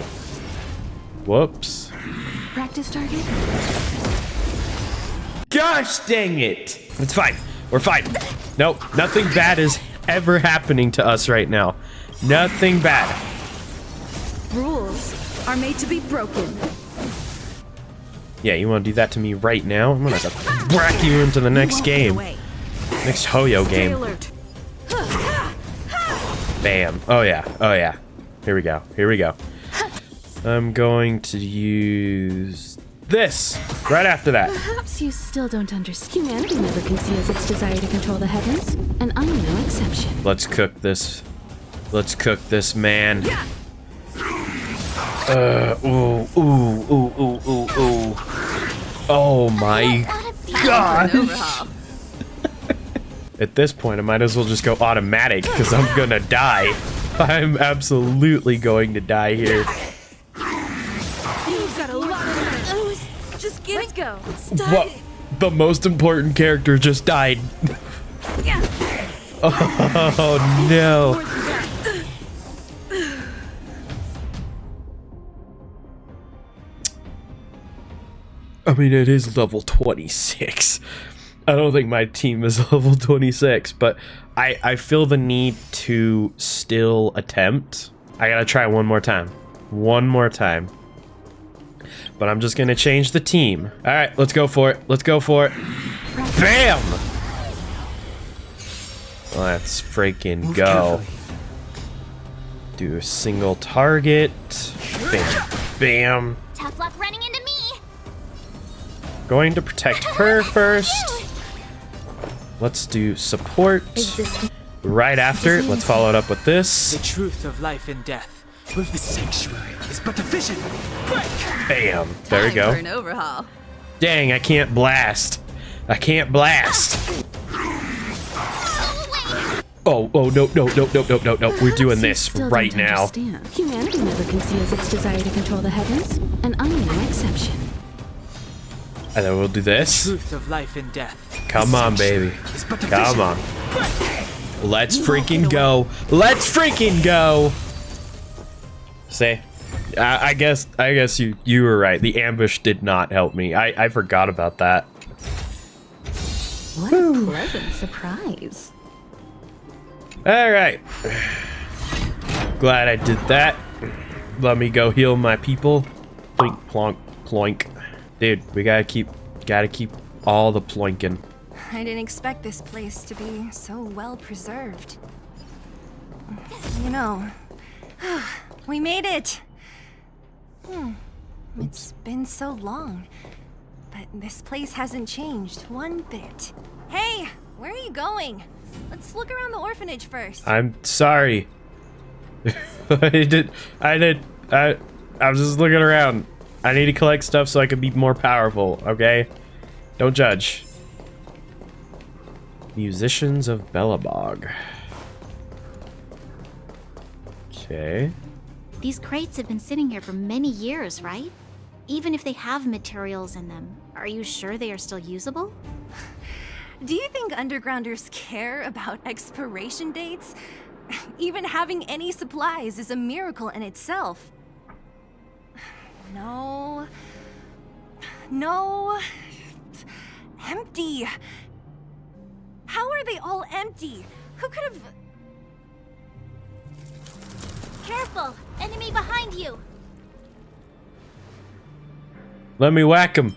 Whoops. Practice target? Gosh dang it! It's fine. We're fine. Nope. Nothing bad is ever happening to us right now. Nothing bad. Rules are made to be broken. Yeah, you want to do that to me right now? I'm gonna have to whack you into the next game. Next Hoyo game. Bam. Oh yeah. Oh yeah. Here we go. Here we go. I'm going to use this right after that. Perhaps you still don't understand. Humanity never conceals its desire to control the heavens, and I'm no exception. Let's cook this. Let's cook this, man. Ooh. Oh my gosh. At this point, I might as well just go automatic, because I'm gonna die. I'm absolutely going to die here. You've got a lot of those. Just let's go. What? The most important character just died. Oh no. I mean, it is level 26. I don't think my team is level 26, but I feel the need to still attempt. I gotta try one more time. One more time. but I'm just gonna change the team. All right, let's go for it. Let's go for it. Bam! Let's freaking go. Do a single target. Bam. Bam. Tough luck running into me. Going to protect her first. Let's do support. Right after, let's follow it up with this. The truth of life and death with the sanctuary is but a vision. Bam. There we go. For an overhaul. Dang, I can't blast. I can't blast. Oh, no. We're doing this right now. Humanity never conceals its desire to control the heavens, and I'm no exception. And then we'll do this. Truth of life and death. Come on, baby. Come on. Let's freaking go. Let's freaking go. Say, I guess you were right. The ambush did not help me. I forgot about that. What a pleasant surprise. All right. Glad I did that. Let me go heal my people. Plink, plonk, ploink. Dude, we gotta keep all the ploinking. I didn't expect this place to be so well preserved. You know, we made it. It's been so long, but this place hasn't changed one bit. Hey, where are you going? Let's look around the orphanage first. I'm sorry. I was just looking around. I need to collect stuff so I can be more powerful, okay? Don't judge. Musicians of Belobog. Okay. These crates have been sitting here for many years, right? Even if they have materials in them, are you sure they are still usable? Do you think undergrounders care about expiration dates? Even having any supplies is a miracle in itself. No. Empty. How are they all empty? Who could have... Careful! Enemy behind you! Let me whack him.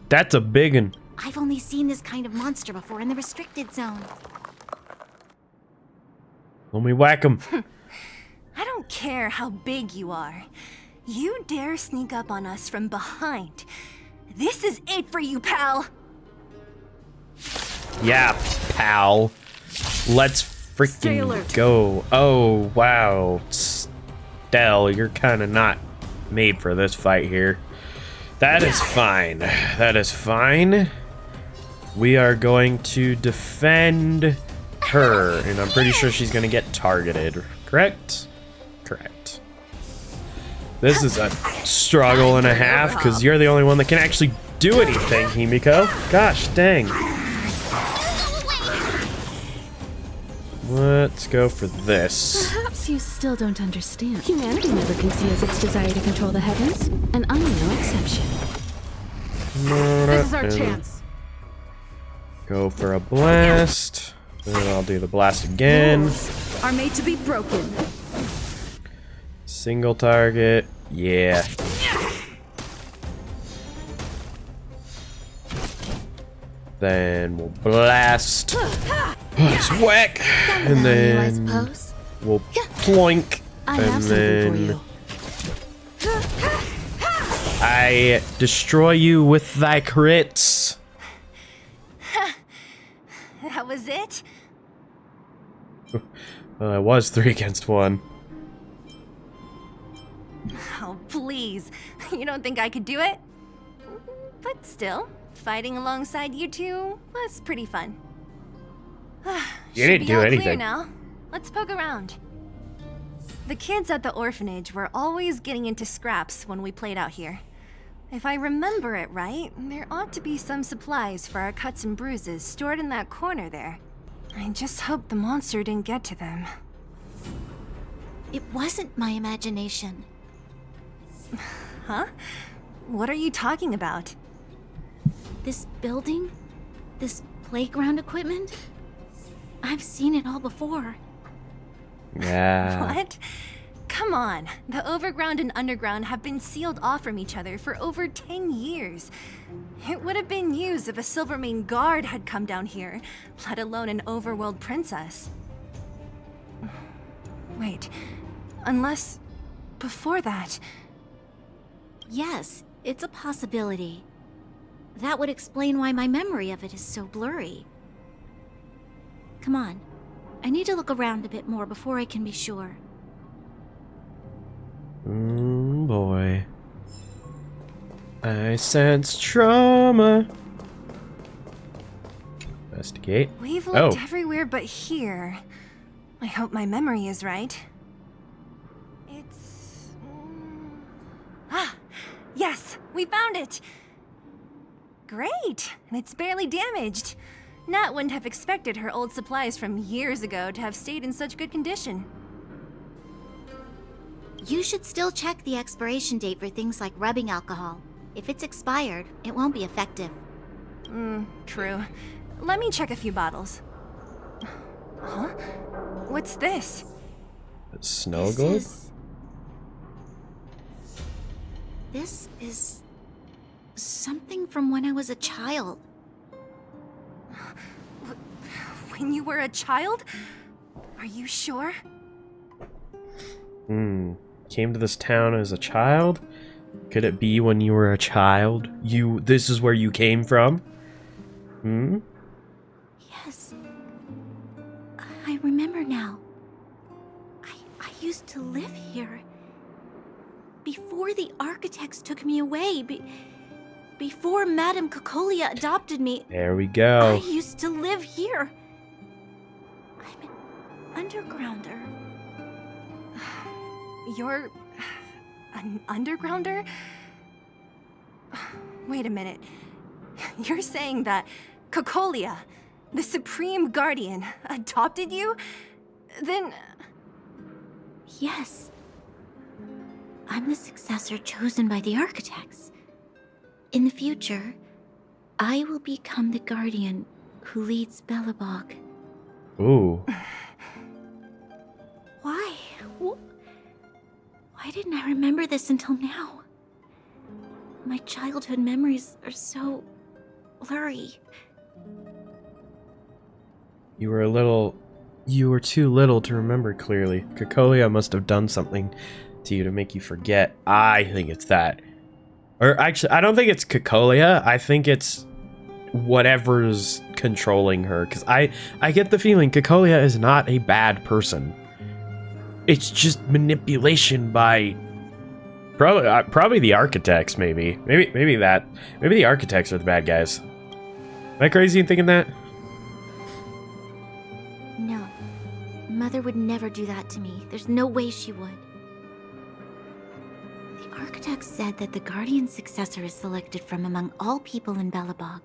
That's a big one. I've only seen this kind of monster before in the restricted zone. Let me whack him. I don't care how big you are. You dare sneak up on us from behind. This is it for you, pal! Yeah, pal. Let's freaking go. Oh, wow. Stell, you're kind of not made for this fight here. That is fine. That is fine. We are going to defend her, and I'm pretty sure she's going to get targeted. Correct? Correct. This is a struggle and a half, because you're the only one that can actually do anything, Himiko. Gosh, dang. Let's go for this. Perhaps you still don't understand. Humanity never conceals its desire to control the heavens, and I'm no exception. This is our chance. Go for a blast. Then I'll do the blast again. Rules are made to be broken. Single target. Yeah. Then we'll blast. Just whack. And then we'll ploink. And then I destroy you with thy crits. That was it? Well, it was 3 against 1. Oh, please. You don't think I could do it? But still, fighting alongside you two was pretty fun. You didn't do Clear anything. now. Let's poke around. The kids at the orphanage were always getting into scraps when we played out here. If I remember it right, there ought to be some supplies for our cuts and bruises stored in that corner there. I just hope the monster didn't get to them. It wasn't my imagination. Huh? What are you talking about? This building? This playground equipment? I've seen it all before. Yeah. What? Come on, the overground and underground have been sealed off from each other for over 10 years. It would have been news if a Silvermane guard had come down here, let alone an overworld princess. Wait, unless before that... Yes, it's a possibility. That would explain why my memory of it is so blurry. Come on. I need to look around a bit more before I can be sure. Boy. I sense trauma. Investigate. We've looked everywhere but here. I hope my memory is right. It's... Ah! Yes! We found it! Great! And it's barely damaged. Nat wouldn't have expected her old supplies from years ago to have stayed in such good condition. You should still check the expiration date for things like rubbing alcohol. If it's expired, it won't be effective. True. Let me check a few bottles. Huh? What's this? Snow globe? This is something from when I was a child. When you were a child? Are you sure? Came to this town as a child? Could it be when you were a child? This is where you came from? Yes. I remember now. I used to live here. Before the architects took me away, before Madame Cocolia adopted me. There we go. I used to live here. I'm an undergrounder. You're... an undergrounder? Wait a minute. You're saying that Cocolia, the Supreme Guardian, adopted you? Then... Yes. I'm the successor chosen by the architects. In the future, I will become the guardian who leads Belobog. Ooh. Why? Why didn't I remember this until now? My childhood memories are so blurry. You were too little to remember clearly. Cocolia must have done something to you to make you forget. I think it's that. Or actually, I don't think it's Cocolia. I think it's whatever's controlling her. Because I get the feeling Cocolia is not a bad person. It's just manipulation by probably the architects. Maybe the architects are the bad guys. Am I crazy in thinking that? No. Mother would never do that to me. There's no way she would. The architects said that the guardian successor is selected from among all people in Belobog.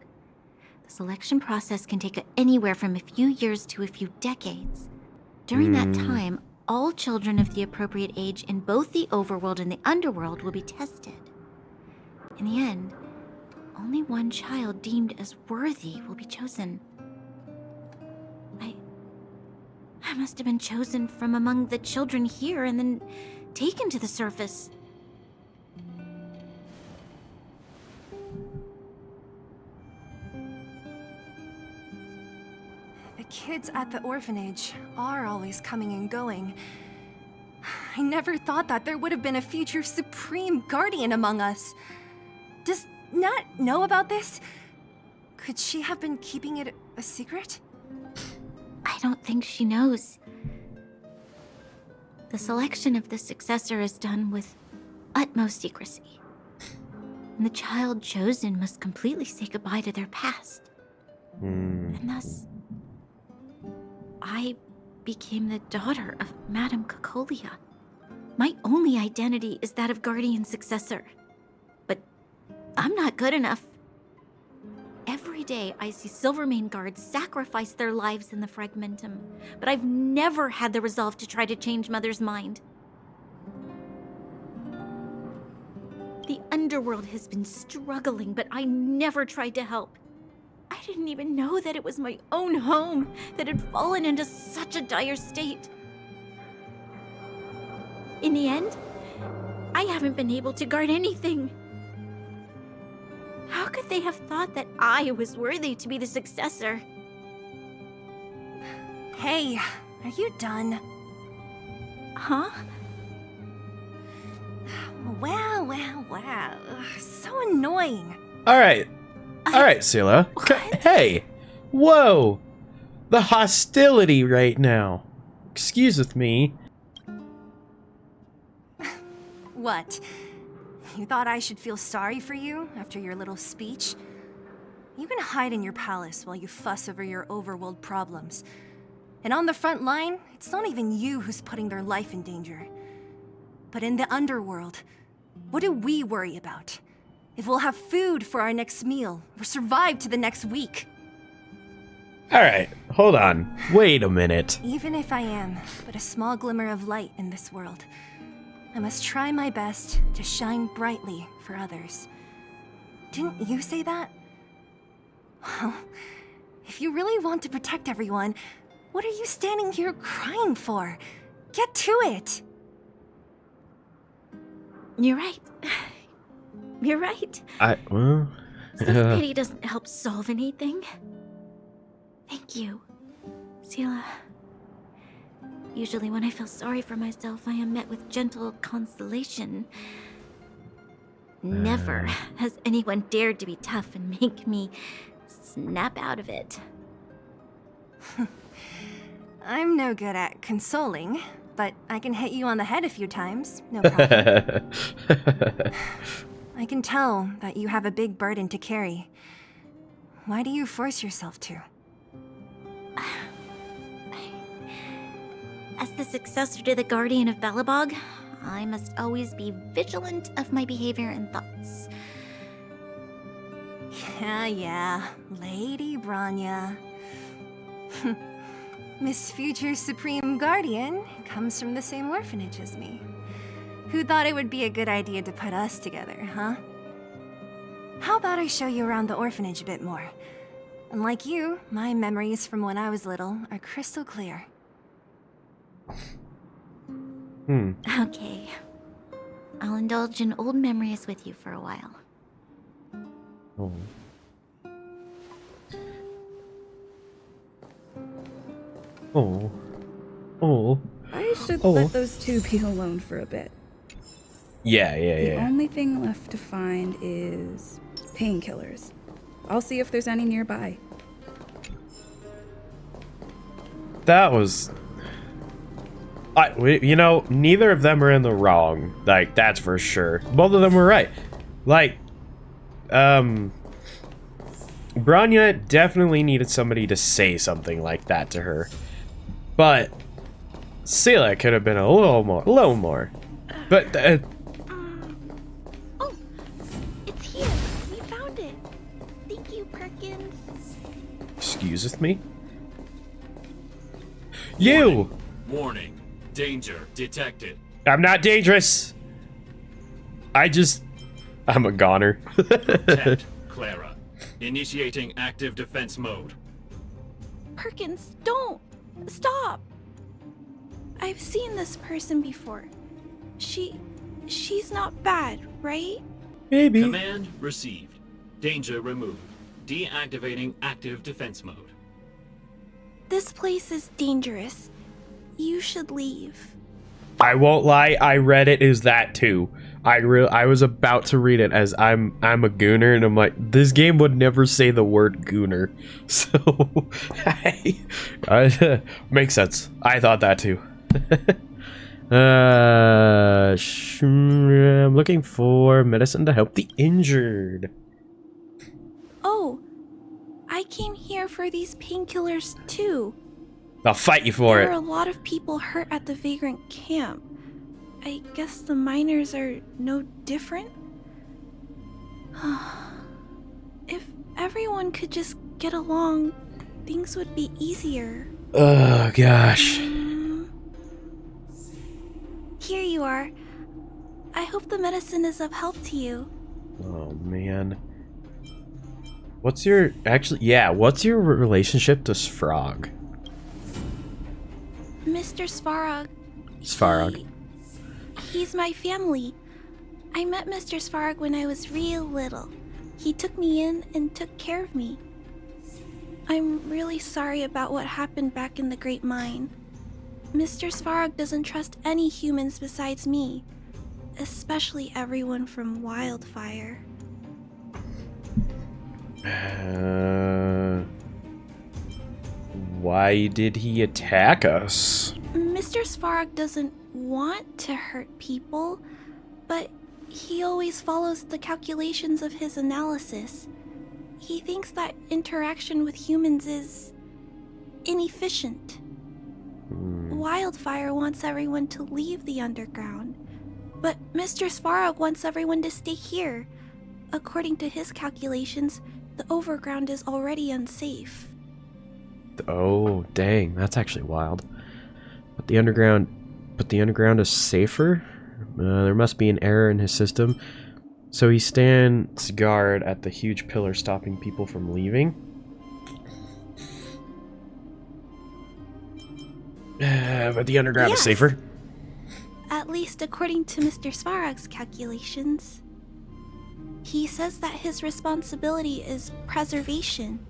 The selection process can take anywhere from a few years to a few decades. During that time, all children of the appropriate age in both the overworld and the underworld will be tested. In the end, only one child deemed as worthy will be chosen. I must have been chosen from among the children here and then taken to the surface. The kids at the orphanage are always coming and going. I never thought that there would have been a future Supreme Guardian among us. Does Nat know about this? Could she have been keeping it a secret? I don't think she knows. The selection of the successor is done with utmost secrecy. And the child chosen must completely say goodbye to their past. And thus, I became the daughter of Madame Cocolia. My only identity is that of guardian successor. But I'm not good enough. Every day I see Silvermane guards sacrifice their lives in the Fragmentum, but I've never had the resolve to try to change Mother's mind. The underworld has been struggling, but I never tried to help. I didn't even know that it was my own home that had fallen into such a dire state. In the end, I haven't been able to guard anything. How could they have thought that I was worthy to be the successor? Hey, are you done? Huh? Wow. So annoying. Alright, Sela. Hey! Whoa! The hostility right now. Excuse with me. What? You thought I should feel sorry for you after your little speech? You can hide in your palace while you fuss over your overworld problems. And on the front line, it's not even you who's putting their life in danger. But in the underworld, what do we worry about? If we'll have food for our next meal, or survive to the next week. Alright, hold on. Wait a minute. Even if I am but a small glimmer of light in this world, I must try my best to shine brightly for others. Didn't you say that? Well, if you really want to protect everyone, what are you standing here crying for? Get to it! You're right. You're right. Well... Self-pity doesn't help solve anything. Thank you, Sela. Usually when I feel sorry for myself, I am met with gentle consolation. Never has anyone dared to be tough and make me snap out of it. I'm no good at consoling, but I can hit you on the head a few times, no problem. I can tell that you have a big burden to carry. Why do you force yourself to? As the successor to the Guardian of Belobog, I must always be vigilant of my behavior and thoughts. Yeah, Lady Branya. Miss Future Supreme Guardian comes from the same orphanage as me. Who thought it would be a good idea to put us together, huh? How about I show you around the orphanage a bit more? Unlike you, my memories from when I was little are crystal clear. Okay. I'll indulge in old memories with you for a while. I should let those two be alone for a bit. Yeah. The only thing left to find is painkillers. I'll see if there's any nearby. That was... you know, neither of them are in the wrong. Like, that's for sure. Both of them were right. Like, Branya definitely needed somebody to say something like that to her. But Sela could have been a little more. But, Oh, it's here. We found it. Thank you, Perkins. excuse with me? You! Warning. Danger detected. I'm not dangerous. I'm a goner. Protect Clara. Initiating active defense mode. Perkins, don't! Stop! I've seen this person before. She's not bad, right? Maybe. Command received. Danger removed. Deactivating active defense mode. This place is dangerous. You should leave. I won't lie, I read it as that too. I was about to read it as I'm a gooner, and I'm like, this game would never say the word gooner. So, makes sense. I thought that too. I'm looking for medicine to help the injured. Oh, I came here for these painkillers too. I'll fight you for There are it. a lot of people hurt at the Vagrant camp. I guess the miners are no different? If everyone could just get along, things would be easier. Oh, gosh. Here you are. I hope the medicine is of help to you. Oh, man. What's your relationship to Svarog? Mr. Svarog. Svarog. He's my family. I met Mr. Svarog when I was real little. He took me in and took care of me. I'm really sorry about what happened back in the Great Mine. Mr. Svarog doesn't trust any humans besides me, especially everyone from Wildfire. Why did he attack us? Mr. Svarog doesn't want to hurt people, but he always follows the calculations of his analysis. He thinks that interaction with humans is inefficient. Wildfire wants everyone to leave the underground, but Mr. Svarog wants everyone to stay here. According to his calculations, the overground is already unsafe. Oh, dang, that's actually wild. But the underground is safer? There must be an error in his system. So he stands guard at the huge pillar stopping people from leaving. But the underground is safer? At least according to Mr. Svarog's calculations. He says that his responsibility is preservation.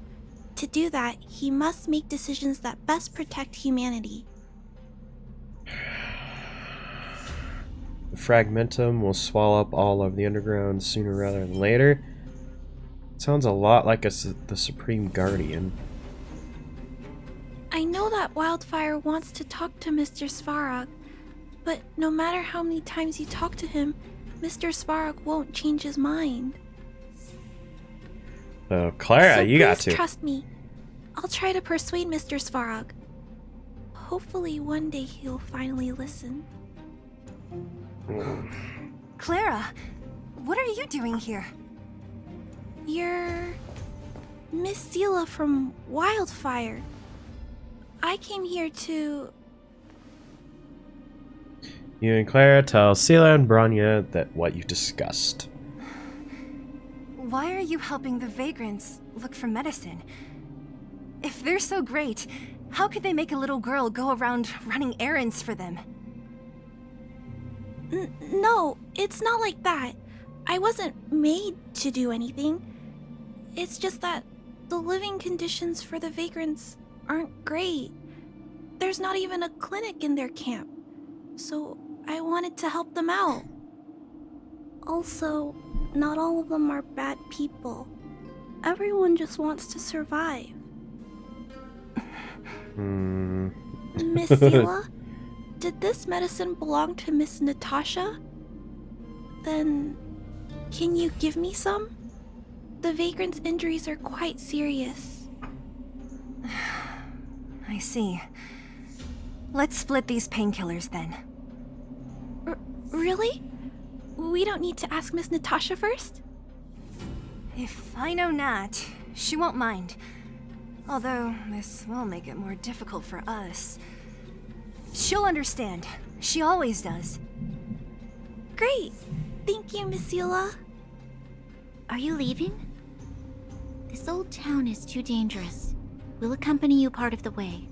To do that, he must make decisions that best protect humanity. The fragmentum will swallow up all of the underground sooner rather than later. Sounds a lot like the Supreme Guardian. I know that Wildfire wants to talk to Mr. Svarog, but no matter how many times you talk to him, Mr. Svarog won't change his mind. Oh, Clara, So you got please to. trust me. I'll try to persuade Mr. Svarog. Hopefully one day he'll finally listen. Clara, what are you doing here? You're Miss Seela from Wildfire. I came here to... You and Clara tell Seela and Branya that what you discussed. Why are you helping the vagrants look for medicine? If they're so great, how could they make a little girl go around running errands for them? No, it's not like that. I wasn't made to do anything. It's just that the living conditions for the vagrants aren't great. There's not even a clinic in their camp, so I wanted to help them out. Also, not all of them are bad people. Everyone just wants to survive. Miss Seela, did this medicine belong to Miss Natasha? Then, can you give me some? The vagrant's injuries are quite serious. I see. Let's split these painkillers then. Really? We don't need to ask Miss Natasha first? If I know Nat, she won't mind. Although, this will make it more difficult for us. She'll understand. She always does. Great! Thank you, Miss Seela. Are you leaving? This old town is too dangerous. We'll accompany you part of the way.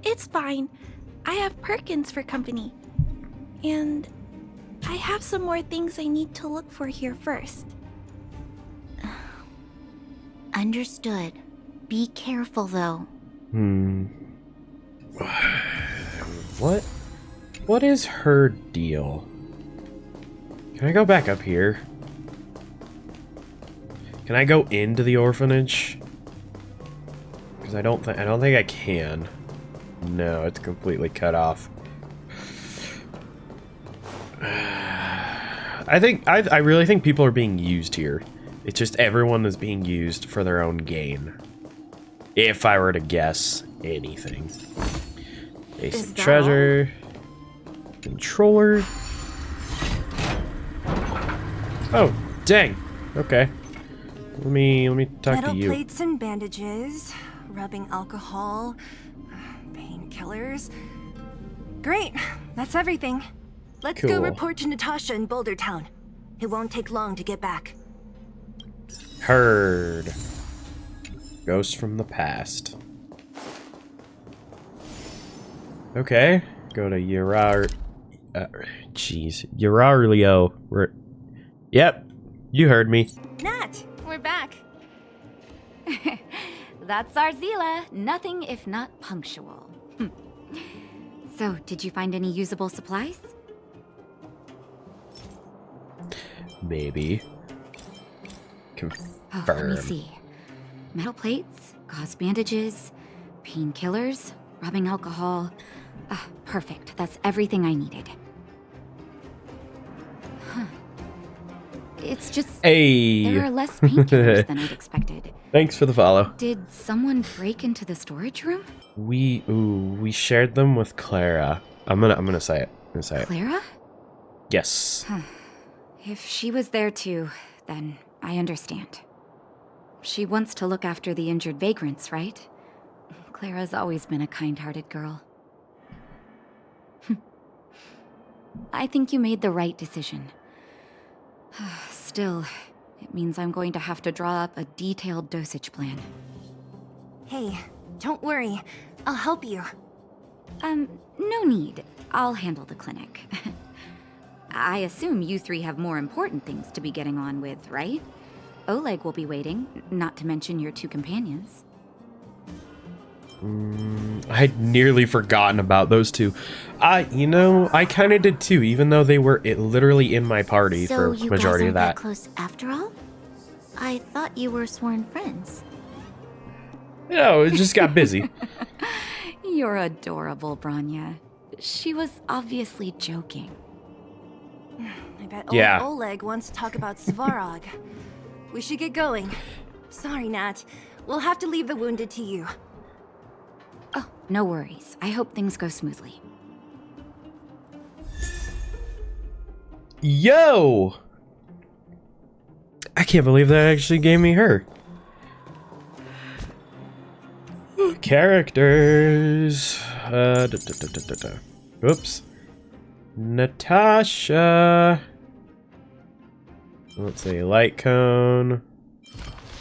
It's fine. I have Perkins for company. And I have some more things I need to look for here first. Understood. Be careful, though. What is her deal? Can I go back up here? Can I go into the orphanage? Because I don't think I can. No, it's completely cut off. I really think people are being used here. It's just everyone is being used for their own gain. If I were to guess anything. Basic treasure. Controller. Oh, dang. Okay. Let me talk Metal to you. plates and bandages, rubbing alcohol, painkillers. Great, that's everything. Let's go Cool. report to Natasha in Boulder Town. It won't take long to get back. Heard. Ghost from the past. Okay. go to Jarilo. Yep, you heard me. Nat, we're back. That's our Zila. Nothing if not punctual. So, did you find any usable supplies? Maybe. Oh, let me see. Metal plates, gauze bandages, painkillers, rubbing alcohol. Perfect. That's everything I needed. Huh. It's just there are less painkillers than I'd expected. Thanks for the follow. Did someone break into the storage room? We shared them with Clara. I'm gonna say it. Clara? Yes. Huh. If she was there too, then I understand. She wants to look after the injured vagrants, right? Clara's always been a kind-hearted girl. I think you made the right decision. Still, it means I'm going to have to draw up a detailed dosage plan. Hey, don't worry. I'll help you. No need. I'll handle the clinic. I assume you three have more important things to be getting on with, right? Oleg will be waiting, not to mention your two companions. I'd nearly forgotten about those two. You know, I kind of did too, even though they were literally in my party for majority of that. So you guys aren't that close after all? I thought you were sworn friends. No, it just got busy. You're adorable, Branya. She was obviously joking. I bet Yeah. Oleg wants to talk about Svarog. We should get going. Sorry, Nat. We'll have to leave the wounded to you. Oh, no worries. I hope things go smoothly. Yo! I can't believe that actually gave me her. Characters. Oops. Natasha. Let's see, light cone.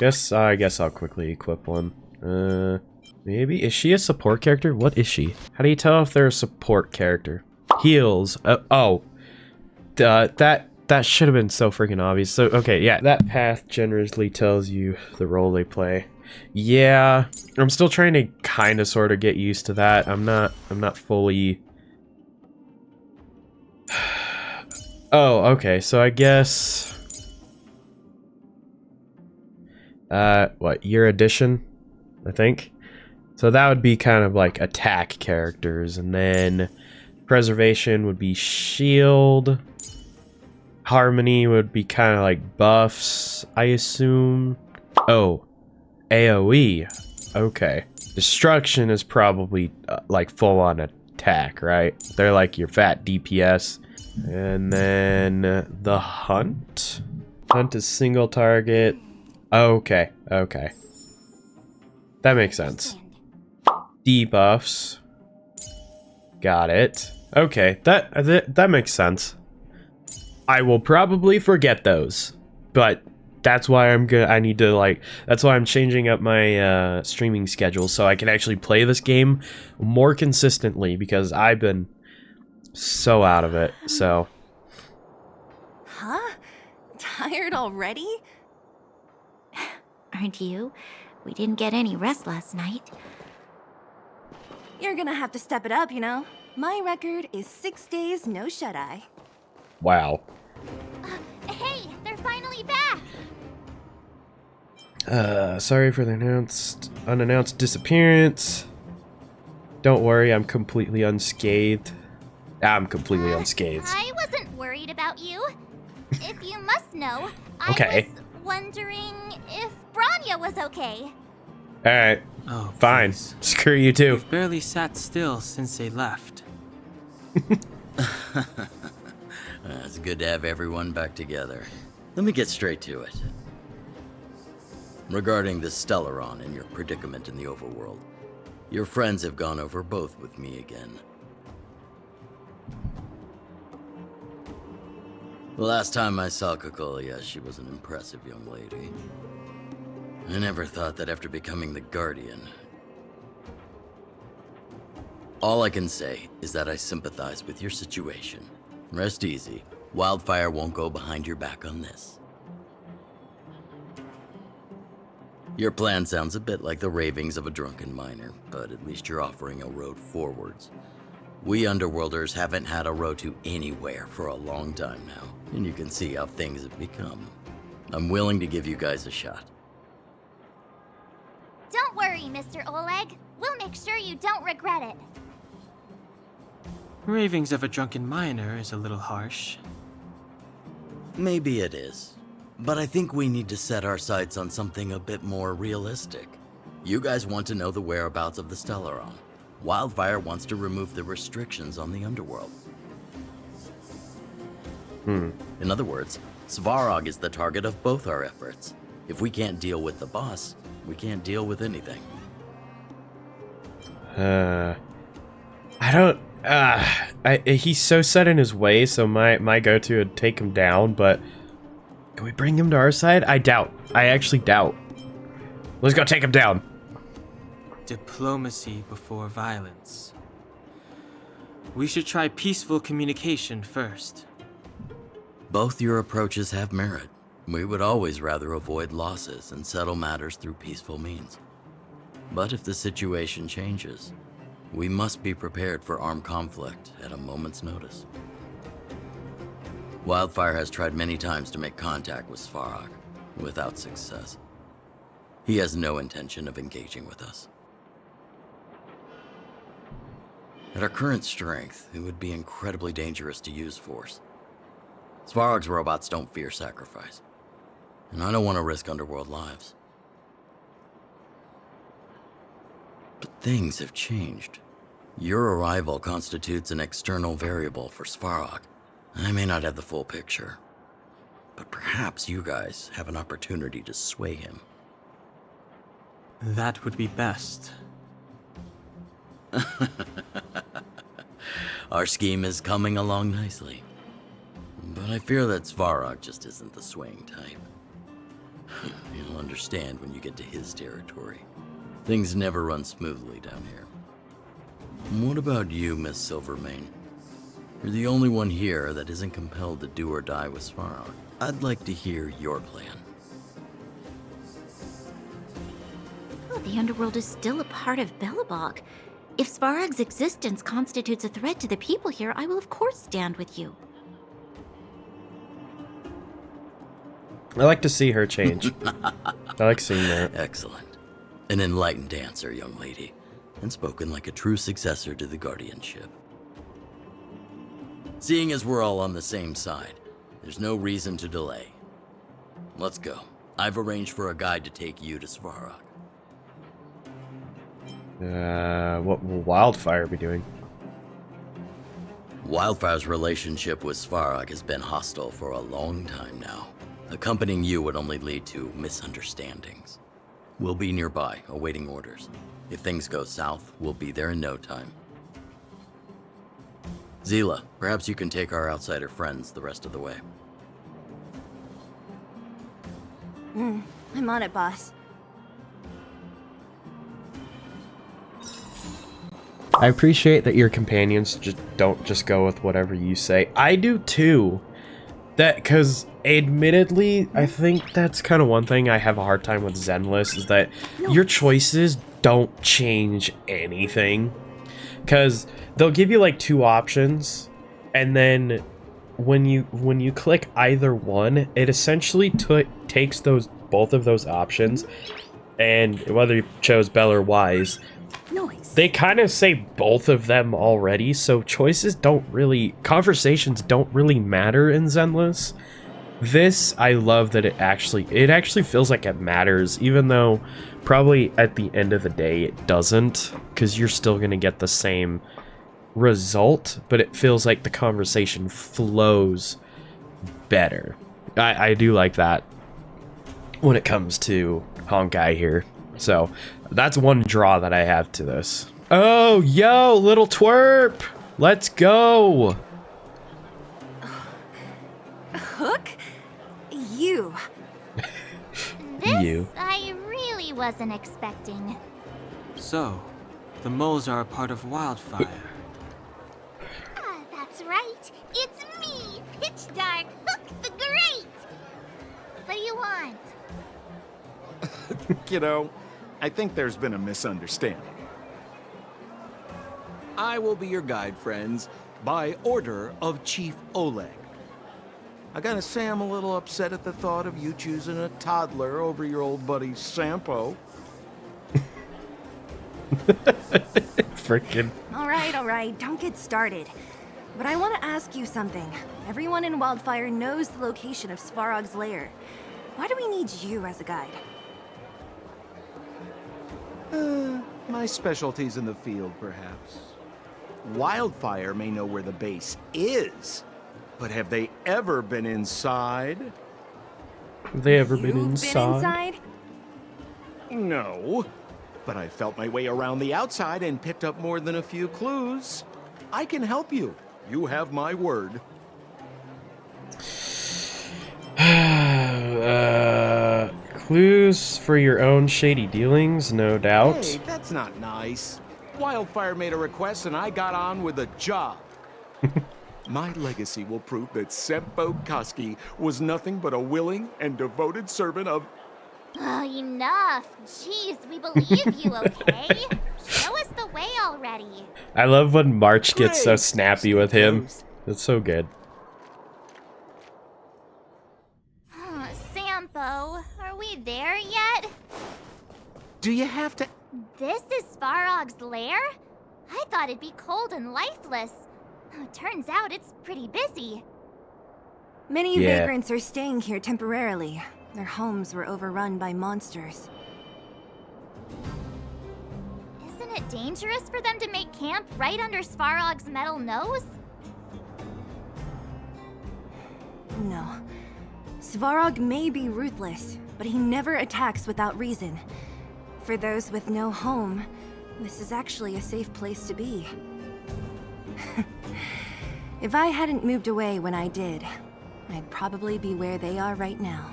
I guess I'll quickly equip one. Maybe is she a support character? What is she? How do you tell if they're a support character? Heals. That should have been so freaking obvious. So okay, yeah, that path generously tells you the role they play. Yeah, I'm still trying to kind of sort of get used to that. I'm not fully. Oh, okay. So I guess. What year edition? I think. So that would be kind of like attack characters, and then preservation would be shield. Harmony would be kind of like buffs, I assume. Oh, AoE. Okay. Destruction is probably like full on attack, right? They're like your fat DPS. And then the hunt. Hunt is single target. Okay, okay. That makes sense. Debuffs. Got it. Okay, that makes sense. I will probably forget those, but that's why that's why I'm changing up my streaming schedule so I can actually play this game more consistently because I've been so out of it. So. Huh? Tired already? Aren't you? We didn't get any rest last night. You're gonna have to step it up, you know? My record is 6 days, no shut-eye. Wow. Hey, they're finally back! Sorry for the unannounced disappearance. Don't worry, I'm completely unscathed. I wasn't worried about you. If you must know, okay. I was wondering if Branya was okay. Alright, Oh, fine. please. Screw you too. We've barely sat still since they left. It's good to have everyone back together. Let me get straight to it. Regarding the Stellaron and your predicament in the overworld, your friends have gone over both with me again. The last time I saw Kokolia, she was an impressive young lady. I never thought that after becoming the Guardian, All I can say is that I sympathize with your situation. Rest easy. Wildfire won't go behind your back on this. Your plan sounds a bit like the ravings of a drunken miner, but at least you're offering a road forwards. We Underworlders haven't had a road to anywhere for a long time now, and you can see how things have become. I'm willing to give you guys a shot. Don't worry, Mr. Oleg. We'll make sure you don't regret it. Ravings of a drunken miner is a little harsh. Maybe it is, but I think we need to set our sights on something a bit more realistic. You guys want to know the whereabouts of the Stellaron. Wildfire wants to remove the restrictions on the Underworld. In other words, Svarog is the target of both our efforts. If we can't deal with the boss, we can't deal with anything. He's so set in his way, so my go-to would take him down, but can we bring him to our side? I doubt. I actually doubt. Let's go take him down. Diplomacy before violence. We should try peaceful communication first. Both your approaches have merit. We would always rather avoid losses and settle matters through peaceful means. But if the situation changes, we must be prepared for armed conflict at a moment's notice. Wildfire has tried many times to make contact with Svarog, without success. He has no intention of engaging with us. At our current strength, it would be incredibly dangerous to use force. Svarog's robots don't fear sacrifice, and I don't want to risk Underworld lives. But things have changed. Your arrival constitutes an external variable for Svarog. I may not have the full picture, but perhaps you guys have an opportunity to sway him. That would be best. Our scheme is coming along nicely. But I fear that Svarog just isn't the swaying type. You'll understand when you get to his territory. Things never run smoothly down here. What about you, Miss Silvermane? You're the only one here that isn't compelled to do or die with Svarog. I'd like to hear your plan. Oh, the Underworld is still a part of Belobog. If Svarog's existence constitutes a threat to the people here, I will of course stand with you. I like to see her change. I like seeing that. Excellent. An enlightened answer, young lady, and spoken like a true successor to the guardianship. Seeing as we're all on the same side, there's no reason to delay. Let's go. I've arranged for a guide to take you to Svarog. What will Wildfire be doing? Wildfire's relationship with Svarog has been hostile for a long time now. Accompanying you would only lead to misunderstandings. We'll be nearby, awaiting orders. If things go south, we'll be there in no time. Zila, perhaps you can take our outsider friends the rest of the way. I'm on it, boss. I appreciate that your companions don't just go with whatever you say. I do too. Because admittedly, I think that's kind of one thing I have a hard time with Zenless, is that your choices don't change anything. Because they'll give you like two options, and then when you click either one, it essentially takes both of those options, and whether you chose Bell or Wise, they kind of say both of them already, so conversations don't really matter in Zenless. This, I love that it actually feels like it matters, even though probably at the end of the day it doesn't, because you're still going to get the same result, but it feels like the conversation flows better. I do like that when it comes to Honkai here. So that's one draw that I have to this. Oh, yo, little twerp! Let's go! Hook? You. This You. I really wasn't expecting. So, The moles are a part of Wildfire. Ah, that's right. It's me, Pitch Dark Hook the Great. What do you want? Kiddo, I think there's been a misunderstanding. I will be your guide, friends, by order of Chief Oleg. I gotta say I'm a little upset at the thought of you choosing a toddler over your old buddy Sampo. Freaking. All right, don't get started. But I want to ask you something. Everyone in Wildfire knows the location of Svarog's lair. Why do we need you as a guide? My specialty's in the field, perhaps. Wildfire may know where the base is, but have they ever been inside? Have they ever been You've inside? been inside? No, but I felt my way around the outside and picked up more than a few clues. I can help you. You have my word. Clues for your own shady dealings, no doubt. Hey, that's not nice. Wildfire made a request and I got on with the job. My legacy will prove that Sempo Koski was nothing but a willing and devoted servant of... Oh, enough. Jeez, we believe you, okay? Show us the way already. I love when March gets so Great. snappy with him. It's so good. Sampo, are we there yet? Do you have to... This is Svarog's lair? I thought it'd be cold and lifeless. Turns out it's pretty busy. Many Yeah. vagrants are staying here temporarily. Their homes were overrun by monsters. Isn't it dangerous for them to make camp right under Svarog's metal nose? No. Svarog may be ruthless, but he never attacks without reason. For those with no home, this is actually a safe place to be. If I hadn't moved away when I did, I'd probably be where they are right now.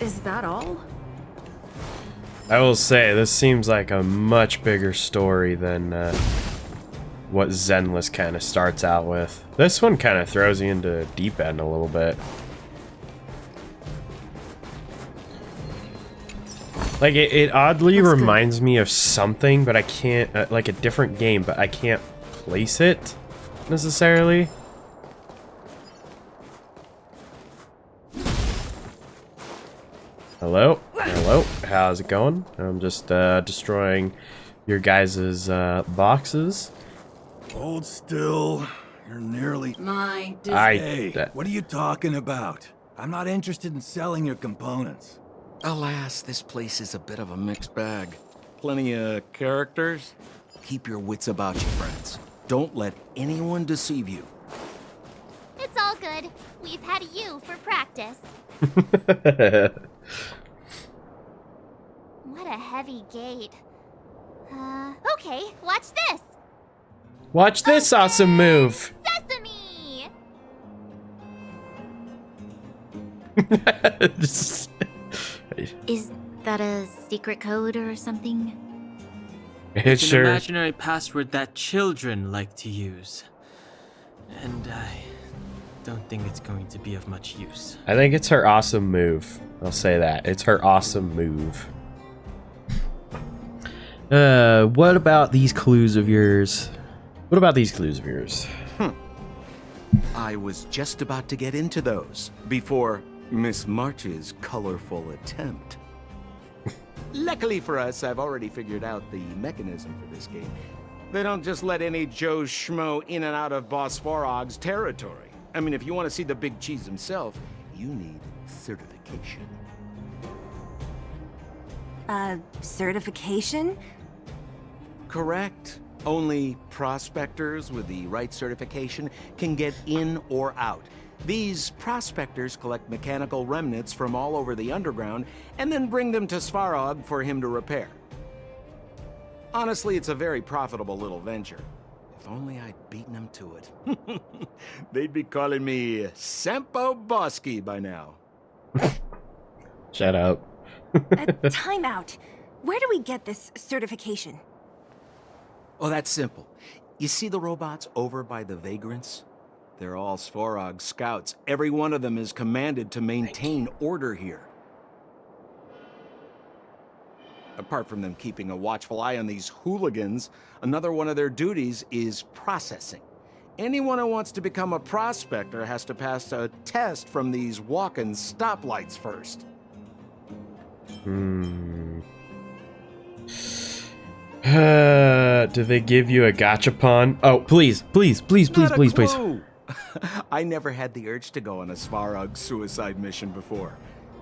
Is that all? I will say, this seems like a much bigger story than what Zenless kind of starts out with. This one kind of throws you into deep end a little bit. Like, it oddly reminds me of something, but I can't, like a different game, but I can't place it necessarily. Hello? Hello? How's it going? I'm just destroying your guys' boxes. Hold still. You're nearly... My Hey, what are you talking about? I'm not interested in selling your components. Alas, this place is a bit of a mixed bag. Plenty of characters. Keep your wits about you, friends. Don't let anyone deceive you. It's all good. We've had you for practice. What a heavy gate. Okay, watch this. Watch this awesome move. Sesame! Is that a secret code or something? It's an imaginary password that children like to use. And I don't think it's going to be of much use. I think it's her awesome move. I'll say that. It's her awesome move. What about these clues of yours? What about these clues of yours? I was just about to get into those before Miss March's colorful attempt. Luckily for us, I've already figured out the mechanism for this game. They don't just let any Joe Schmo in and out of Boss Svarog's territory. I mean, if you want to see the big cheese himself, you need certification. Certification? Correct. Only prospectors with the right certification can get in or out. These prospectors collect mechanical remnants from all over the underground and then bring them to Svarog for him to repair. Honestly, it's a very profitable little venture. If only I'd beaten them to it. They'd be calling me Sempo Bosky by now. Shut up. Time out. Where do we get this certification? Oh, that's simple. You see the robots over by the vagrants? They're all Svarog scouts. Every one of them is commanded to maintain order here. Apart from them keeping a watchful eye on these hooligans, another one of their duties is processing. Anyone who wants to become a prospector has to pass a test from these walk-in stoplights first. Do they give you a gachapon? Oh, please. I never had the urge to go on a Svarog suicide mission before.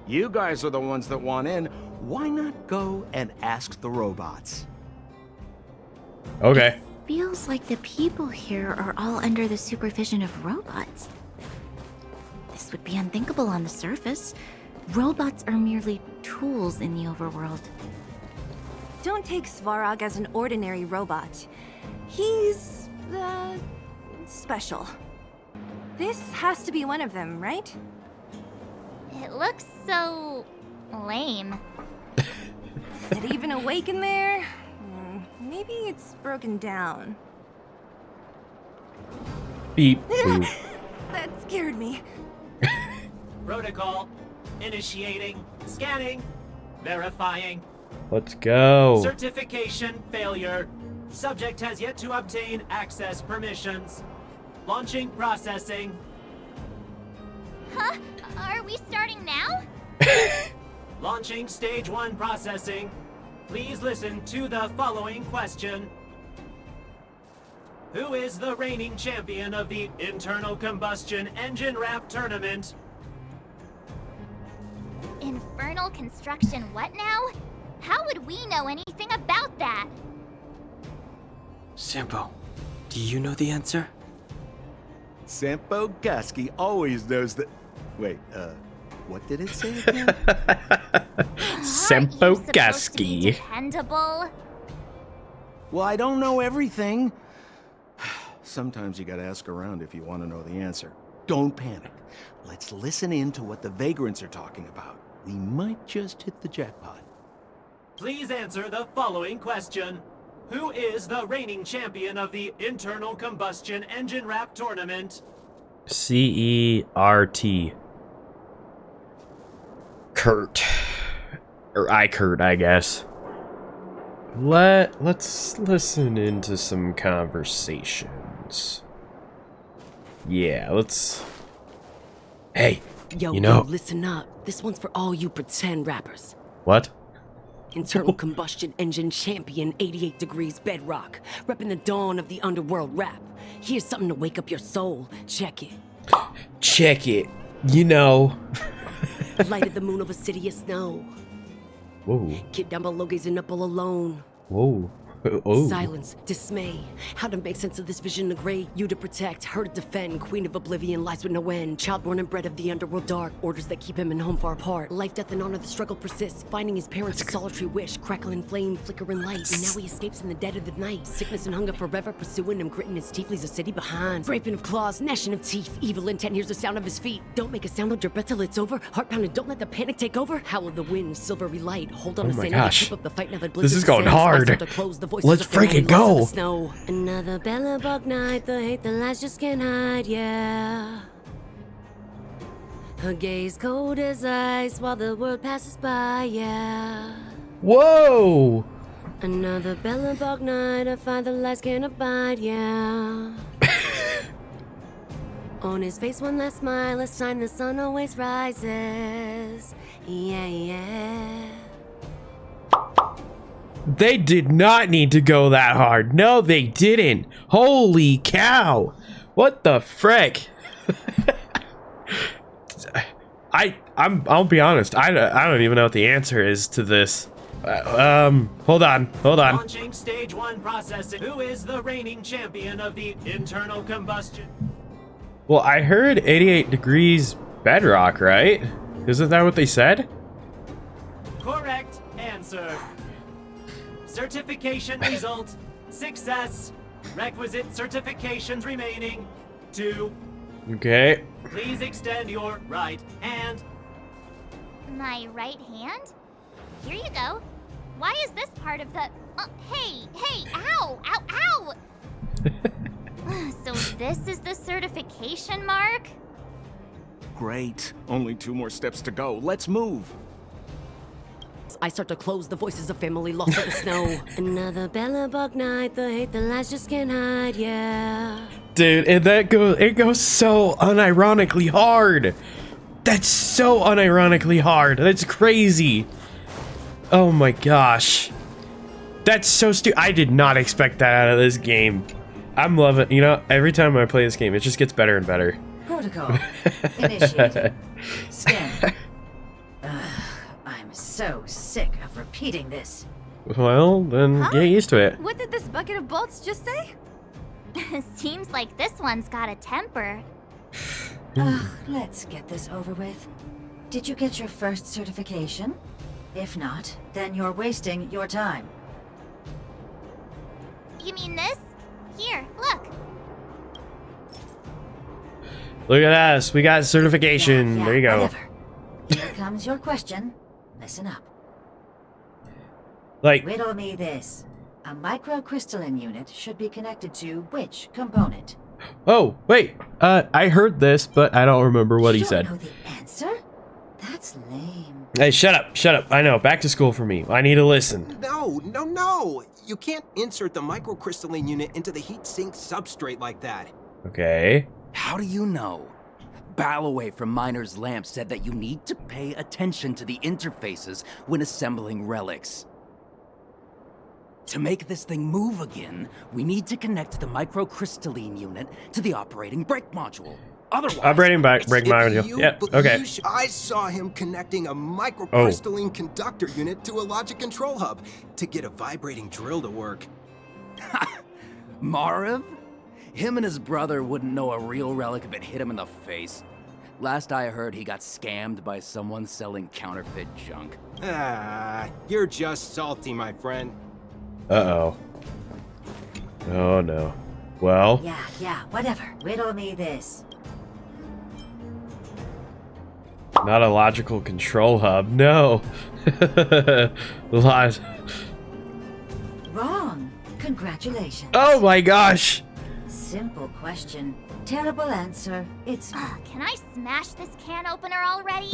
You guys are the ones that want in. Why not go and ask the robots? Okay. Feels like the people here are all under the supervision of robots. This would be unthinkable on the surface. Robots are merely tools in the overworld. Don't take Svarog as an ordinary robot. He's, special. This has to be one of them, right? It looks so lame. Is it even awake in there? Maybe it's broken down. Beep. Boop. That scared me. Protocol. Initiating. Scanning. Verifying. Let's go. Certification failure. Subject has yet to obtain access permissions. Launching processing. Huh? Are we starting now? Launching stage 1 processing. Please listen to the following question. Who is the reigning champion of the internal combustion engine wrap tournament? Infernal construction what now? How would we know anything about that? Sampo, do you know the answer? Sampo Gusky always knows that. Wait, what did it say again? Sampo Gusky. Dependable. Well, I don't know everything. Sometimes you gotta ask around if you want to know the answer. Don't panic. Let's listen in to what the vagrants are talking about. We might just hit the jackpot. Please answer the following question. Who is the reigning champion of the internal combustion engine wrap tournament? C-E-R-T. Kurt. Or Kurt, I guess. Let's listen into some conversations. Yeah, let's... Hey, yo, you know... listen up. This one's for all you pretend rappers. What? Internal combustion engine champion, 88 degrees bedrock, repping the dawn of the underworld rap. Here's something to wake up your soul. Check it. Check it. You know. Light of the moon over city of snow. Whoa. Kid down below gazing up all alone. Whoa. Oh. Silence, dismay. How to make sense of this vision of gray? You to protect, her to defend. Queen of oblivion, lies with no end. Child born and bred of the underworld dark. Orders that keep him and home far apart. Life, death, and honor, the struggle persists. Finding his parents a solitary wish. Crackling flame, flickering light. And now he escapes in the dead of the night. Sickness and hunger forever pursuing him. Gritting his teeth, leaves a city behind. Scraping of claws, gnashing of teeth. Evil intent, hears the sound of his feet. Don't make a sound, hold your breath till it's over. Heart pounding, don't let the panic take over. Howl of the wind, silvery light. Hold on Oh to my sanity, gosh. keep up the fight. Now that This is going hard. Let's freaking go. Snow. Another bellabog night, the hate, the lies just can't hide, yeah. Her gaze cold as ice while the world passes by, yeah. Whoa! Another bellabog night, I find the lies can't abide, yeah. On his face one last smile, a sign the sun always rises, yeah, yeah. They did not need to go that hard. No, they didn't. Holy cow. What the frick? I'll be honest. I don't even know what the answer is to this. Hold on. Launching stage 1 processing. Who is the reigning champion of the internal combustion? Well, I heard 88 degrees bedrock, right? Isn't that what they said? Correct answer. Certification result. Success. Requisite certifications remaining. 2. Okay. Please extend your right hand. My right hand? Here you go. Why is this part of the... hey, ow, ow, ow! So this is the certification mark? Great. Only 2 more steps to go. Let's move. I start to close the voices of family lost in the snow. Another Bellabug night, the hate, the lies just can't hide, yeah. Dude, and it goes so unironically hard. That's so unironically hard. That's crazy. Oh my gosh. That's so stupid. I did not expect that out of this game. I'm loving, you know, every time I play this game, it just gets better and better. Protocol initiated. Scan. I'm so sick of repeating this. Well, then get used to it. What did this bucket of bolts just say? Seems like this one's got a temper. Let's get this over with. Did you get your first certification? If not, then you're wasting your time. You mean this? Here, look. Look at us. We got certification. Yeah, there you go. Whatever. Here comes your question. Listen up. Like, riddle me this. A microcrystalline unit should be connected to which component? oh, wait. I heard this, but I don't remember what he said. You don't know the answer? That's lame. Hey, shut up. Shut up. I know. Back to school for me. I need to listen. No. You can't insert the microcrystalline unit into the heat sink substrate like that. Okay. How do you know? Balloway from Miner's Lamp said that you need to pay attention to the interfaces when assembling relics. To make this thing move again, we need to connect the microcrystalline unit to the operating brake module. Otherwise, operating brake module. Yeah, okay. I saw him connecting a microcrystalline conductor unit to a logic control hub to get a vibrating drill to work. Marv? Him and his brother wouldn't know a real relic if it hit him in the face. Last I heard, he got scammed by someone selling counterfeit junk. You're just salty, my friend. Uh-oh. Oh, no. Well. Yeah, whatever. Riddle me this. Not a logical control hub. No. Wrong. Congratulations. Oh my gosh. Simple question. Terrible answer. It's... Can I smash this can opener already?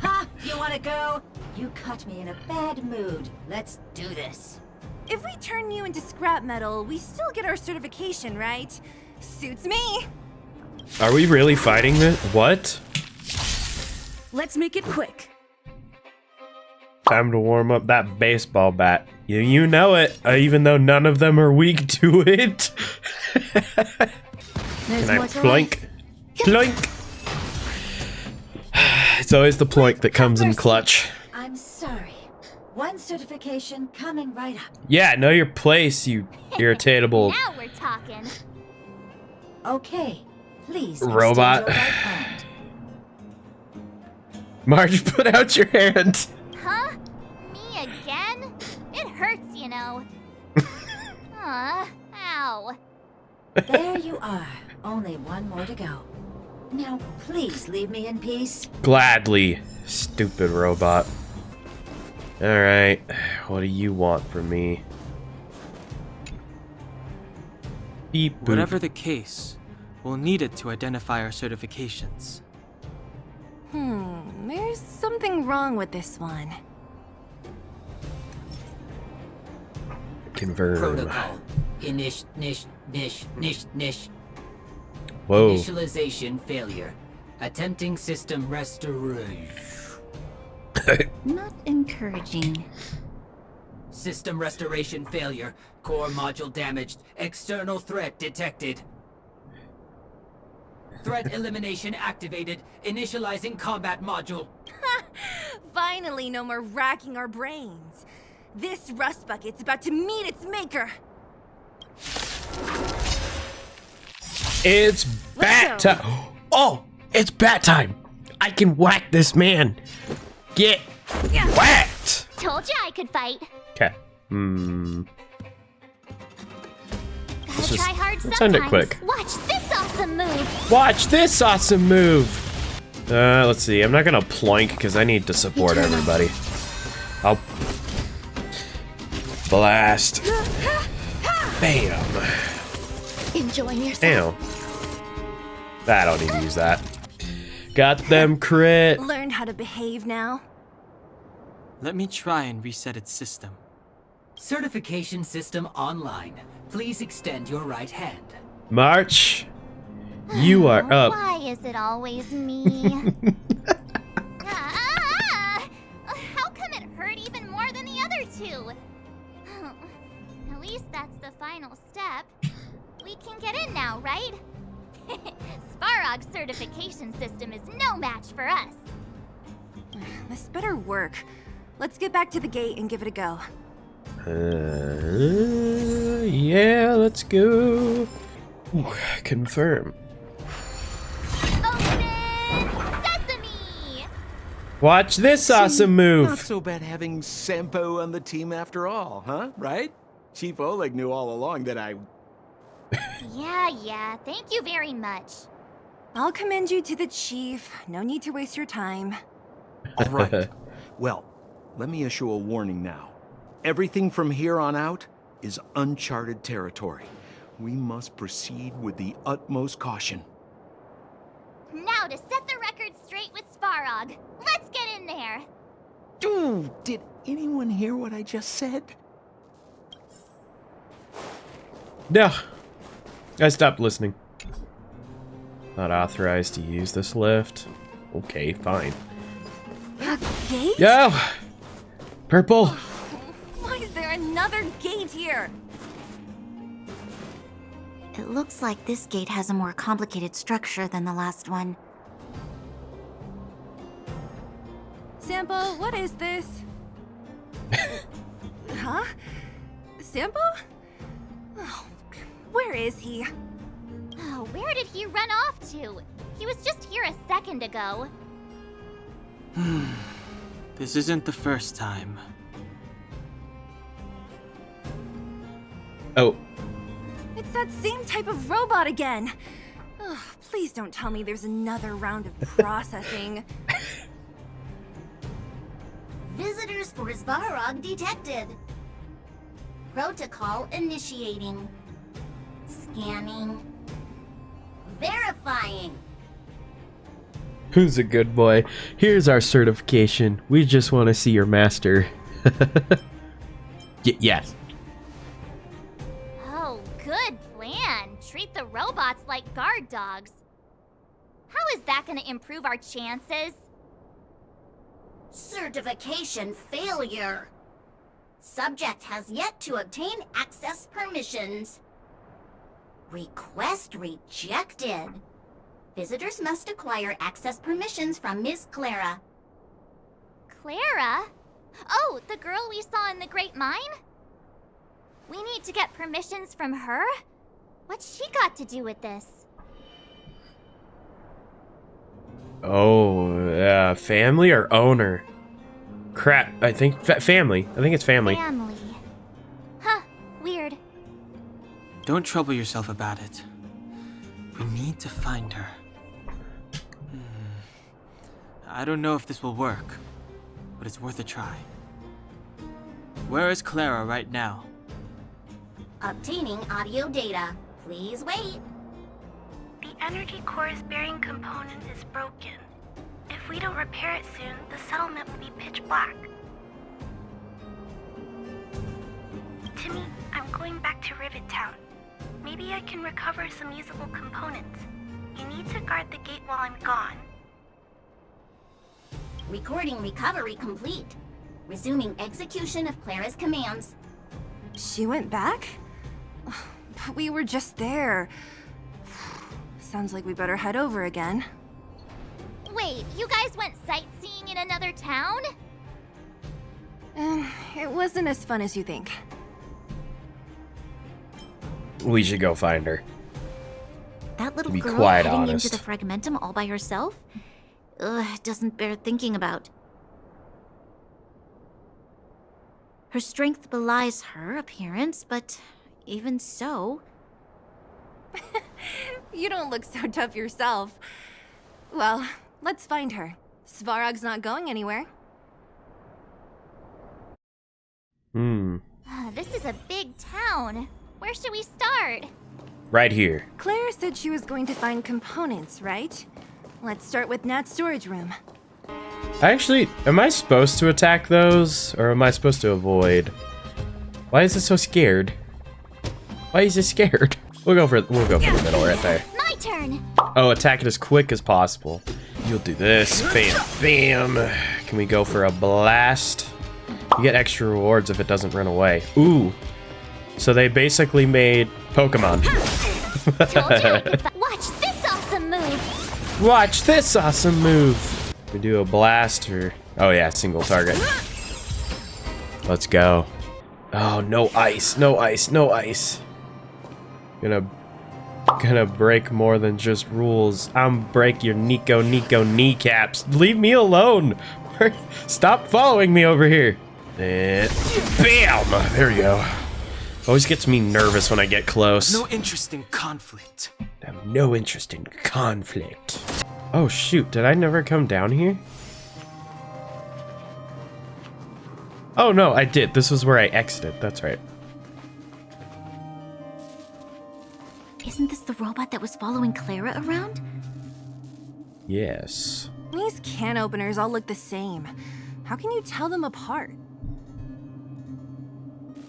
Ha! You wanna go? You caught me in a bad mood. Let's do this. If we turn you into scrap metal, we still get our certification, right? Suits me. Are we really fighting this? What? Let's make it quick. Time to warm up that baseball bat. You know it, even though none of them are weak to it. Can I ploink? Ploink! It's always the ploink that comes in clutch. I'm sorry. One certification coming right up. Yeah, know your place, you irritatable Now we're talking. Okay, please. robot. extend your right hand. Marge, put out your hand. Huh? Me again? It hurts, you know. Ow. There you are. Only one more to go. Now, please leave me in peace. Gladly, stupid robot. Alright, what do you want from me? Beep boop. Whatever the case, we'll need it to identify our certifications. There's something wrong with this one. Confirm. Protocol. Nish. Whoa. Initialization failure. Attempting system restoration. Not encouraging. System restoration failure. Core module damaged. External threat detected. Threat elimination activated. Initializing combat module. Finally, no more racking our brains. This rust bucket's about to meet its maker. It's bat time. Oh, it's bat time. I can whack this man. Get whacked. Told you I could fight. Okay. Gotta try hard let's sometimes. end it quick. Watch this awesome move. Watch this awesome move. Let's see. I'm not gonna ploink because I need to support everybody. I'll blast. Bam. Enjoying yourself? Ew. I don't need to use that. Got them crit. Learn how to behave now. Let me try and reset its system. Certification system online. Please extend your right hand. March. You are up. Why is it always me? How come it hurt even more than the other two? At least that's the final step. We can get in now, right? Svarog's certification system is no match for us. This better work. Let's get back to the gate and give it a go. Yeah, let's go. Ooh, confirm. Sesame! Watch this awesome move. Not so bad having Sampo on the team after all, huh? Right? Chief Oleg knew all along that I... Yeah, thank you very much. I'll commend you to the chief. No need to waste your time. All right. Well, let me issue a warning now. Everything from here on out is uncharted territory. We must proceed with the utmost caution. Now to set the record straight with Svarog. Let's get in there. Dude, did anyone hear what I just said? No. I stopped listening. Not authorized to use this lift. Okay, fine. A gate? Yo! Purple! Why is there another gate here? It looks like this gate has a more complicated structure than the last one. Sampo, what is this? Huh? Sampo? Oh, where is he? Oh, where did he run off to? He was just here a second ago. This isn't the first time. Oh. It's that same type of robot again. Ugh, please don't tell me there's another round of processing. Visitors for Svarog detected. Protocol initiating. Scanning. Verifying. Who's a good boy? Here's our certification. We just want to see your master. Yes. Oh, good plan. Treat the robots like guard dogs. How is that going to improve our chances? Certification failure. Subject has yet to obtain access permissions. Request rejected. Visitors must acquire access permissions from Miss Clara. Clara? Oh, the girl we saw in the Great Mine? We need to get permissions from her? What's she got to do with this? Oh, yeah. Family or owner? Crap. I think family. I think it's family. Family. Huh. Weird. Don't trouble yourself about it. We need to find her. I don't know if this will work, but it's worth a try. Where is Clara right now? Obtaining audio data. Please wait. The energy core's bearing component is broken. If we don't repair it soon, the settlement will be pitch black. Timmy, I'm going back to Rivet Town. Maybe I can recover some usable components. You need to guard the gate while I'm gone. Recording recovery complete. Resuming execution of Clara's commands. She went back? We were just there. Sounds like we better head over again. Wait, you guys went sightseeing in another town? It wasn't as fun as you think. We should go find her. That little Be girl quite heading honest. into the Fragmentum all by herself? Ugh, it doesn't bear thinking about. Her strength belies her appearance, but even so... You don't look so tough yourself. Well, let's find her. Svarog's not going anywhere. This is a big town. Where should we start? Right here. Clara said she was going to find components, right? Let's start with Nat's storage room. Actually, am I supposed to attack those, or am I supposed to avoid? Why is it so scared? Why is it scared? We'll go for the middle right there. My turn. Oh, attack it as quick as possible. You'll do this. Bam, bam. Can we go for a blast? You get extra rewards if it doesn't run away. Ooh. So they basically made Pokemon. Watch this awesome move. Watch this awesome move. We do a blast or... Oh yeah, single target. Let's go. Oh, no ice, no ice, no ice. Gonna break more than just rules. I'm break your Nico kneecaps. Leave me alone. Stop following me over here. And bam! There you go. Always gets me nervous when I get close. No interest in conflict. I have no interest in conflict. Oh shoot, did I never come down here? Oh no, I did. This was where I exited. That's right. Isn't this the robot that was following Clara around? Yes. These can openers all look the same. How can you tell them apart?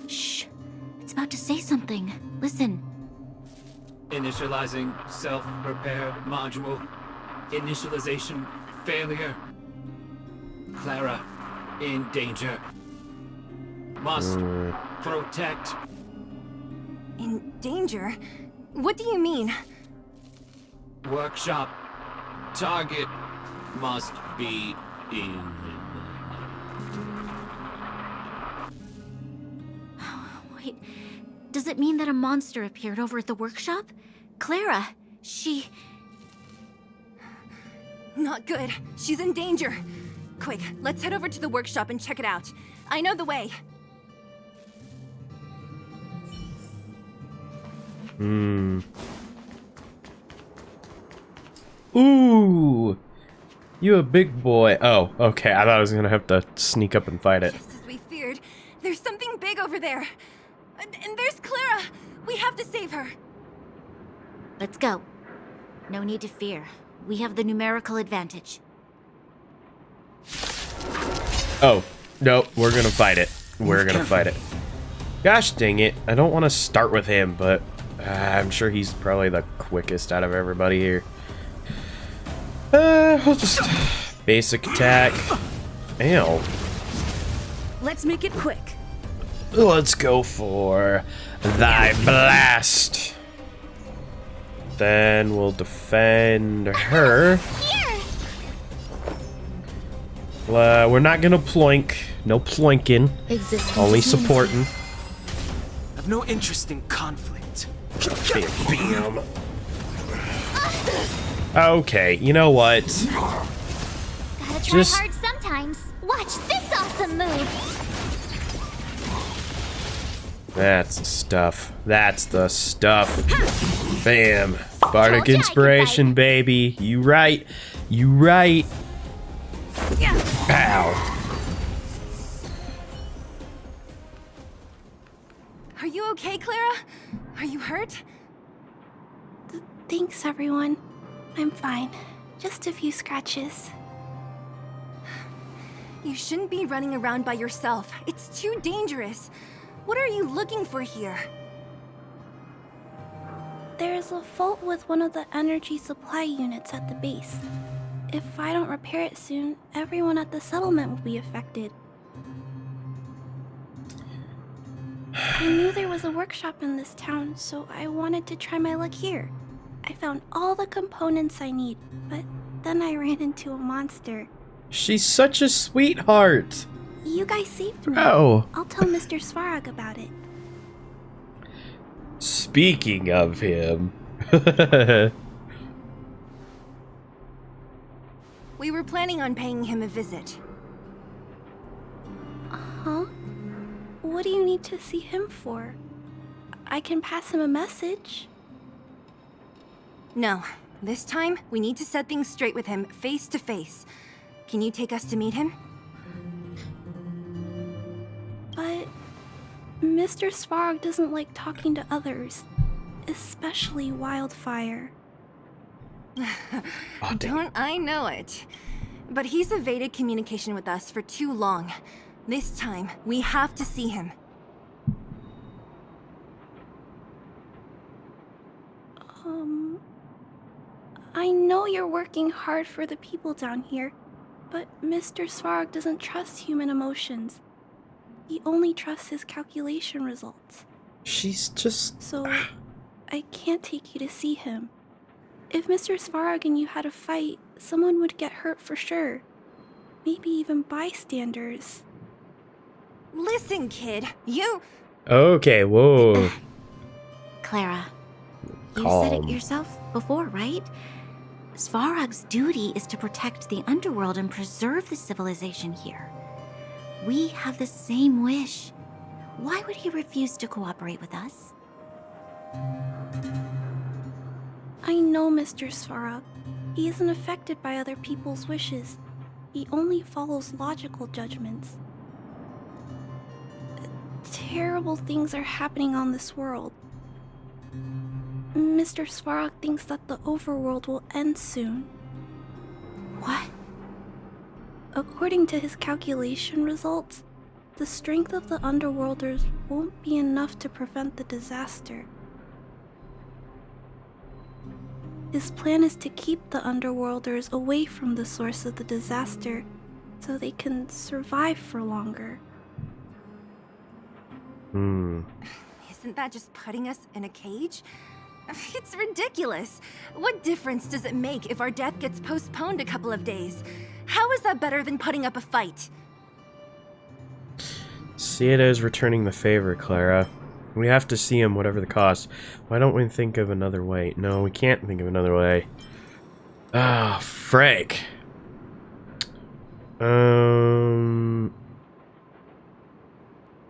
Shh. It's about to say something. Listen. Initializing self-repair module. Initialization failure. Clara in danger. Must protect. In danger? What do you mean? Workshop. Target must be in. Wait, does it mean that a monster appeared over at the workshop? Clara, she... Not good. She's in danger. Quick, let's head over to the workshop and check it out. I know the way. Ooh! You a big boy. Oh, okay. I thought I was gonna have to sneak up and fight it. Just as we feared. There's something big over there. And there's Clara. We have to save her. Let's go. No need to fear. We have the numerical advantage. Oh, no, we're gonna fight it. We're gonna fight it. Gosh dang it. I don't want to start with him, but I'm sure he's probably the quickest out of everybody here. We'll just... Basic attack. Ow. Let's make it quick. Let's go for thy blast. Then we'll defend her. We're not gonna ploink. No ploinking. Only supporting. I've no interest in conflict. Bam. Okay, you know what? Gotta try hard sometimes. Watch this awesome move. That's the stuff. That's the stuff. Bam. Bardic inspiration, baby. You right. You right. Ow. Are you okay, Clara? Are you hurt? Thanks, everyone. I'm fine. Just a few scratches. You shouldn't be running around by yourself. It's too dangerous. What are you looking for here? There's a fault with one of the energy supply units at the base. If I don't repair it soon, everyone at the settlement will be affected. I knew there was a workshop in this town, so I wanted to try my luck here. I found all the components I need, but then I ran into a monster. She's such a sweetheart. You guys saved me. Bro. I'll tell Mr. Svarog about it. Speaking of him. We were planning on paying him a visit. Huh? What do you need to see him for? I can pass him a message. No, This time, we need to set things straight with him, face to face. Can you take us to meet him? But Mr. Svarog doesn't like talking to others, especially Wildfire. Don't I know it? But he's evaded communication with us for too long. This time, we have to see him. I know you're working hard for the people down here, but Mr. Svarog doesn't trust human emotions. He only trusts his calculation results. She's just... So, I can't take you to see him. If Mr. Svarog and you had a fight, someone would get hurt for sure. Maybe even bystanders. Listen, kid, you... Okay, whoa. Clara, you Calm. said it yourself before, right? Svarog's duty is to protect the underworld and preserve the civilization here. We have the same wish. Why would he refuse to cooperate with us? I know Mr. Svarog. He isn't affected by other people's wishes. He only follows logical judgments. Terrible things are happening on this world. Mr. Svarog thinks that the overworld will end soon. What? According to his calculation results, the strength of the Underworlders won't be enough to prevent the disaster. His plan is to keep the Underworlders away from the source of the disaster so they can survive for longer. Isn't that just putting us in a cage? It's ridiculous. What difference does it make if our death gets postponed a couple of days? How is that better than putting up a fight? See it as returning the favor, Clara. We have to see him whatever the cost. Why don't we think of another way? No, we can't think of another way. Ah, Frank.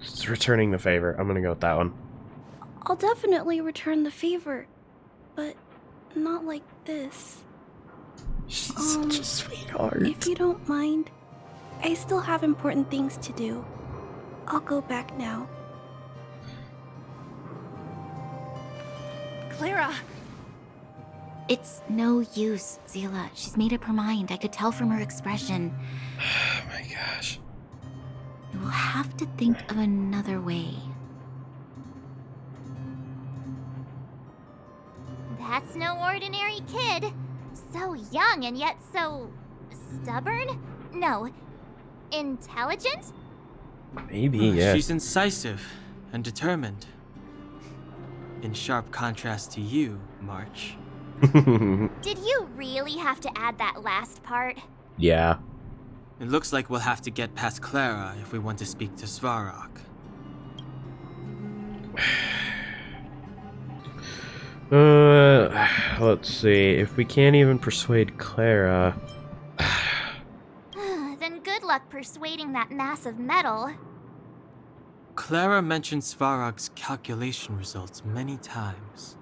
It's returning the favor. I'm gonna go with that one. I'll definitely return the favor, but not like this. She's such a sweetheart. If you don't mind, I still have important things to do. I'll go back now. Clara! It's no use, Zila. She's made up her mind. I could tell from her expression. Oh my gosh. We'll have to think of another way. That's no ordinary kid. So young and yet so stubborn? No, intelligent? Maybe, yeah. She's incisive and determined. In sharp contrast to you, March. Did you really have to add that last part? Yeah. It looks like we'll have to get past Clara if we want to speak to Svarog. Let's see. If we can't even persuade Clara... Then good luck persuading that mass of metal. Clara mentioned Svarog's calculation results many times.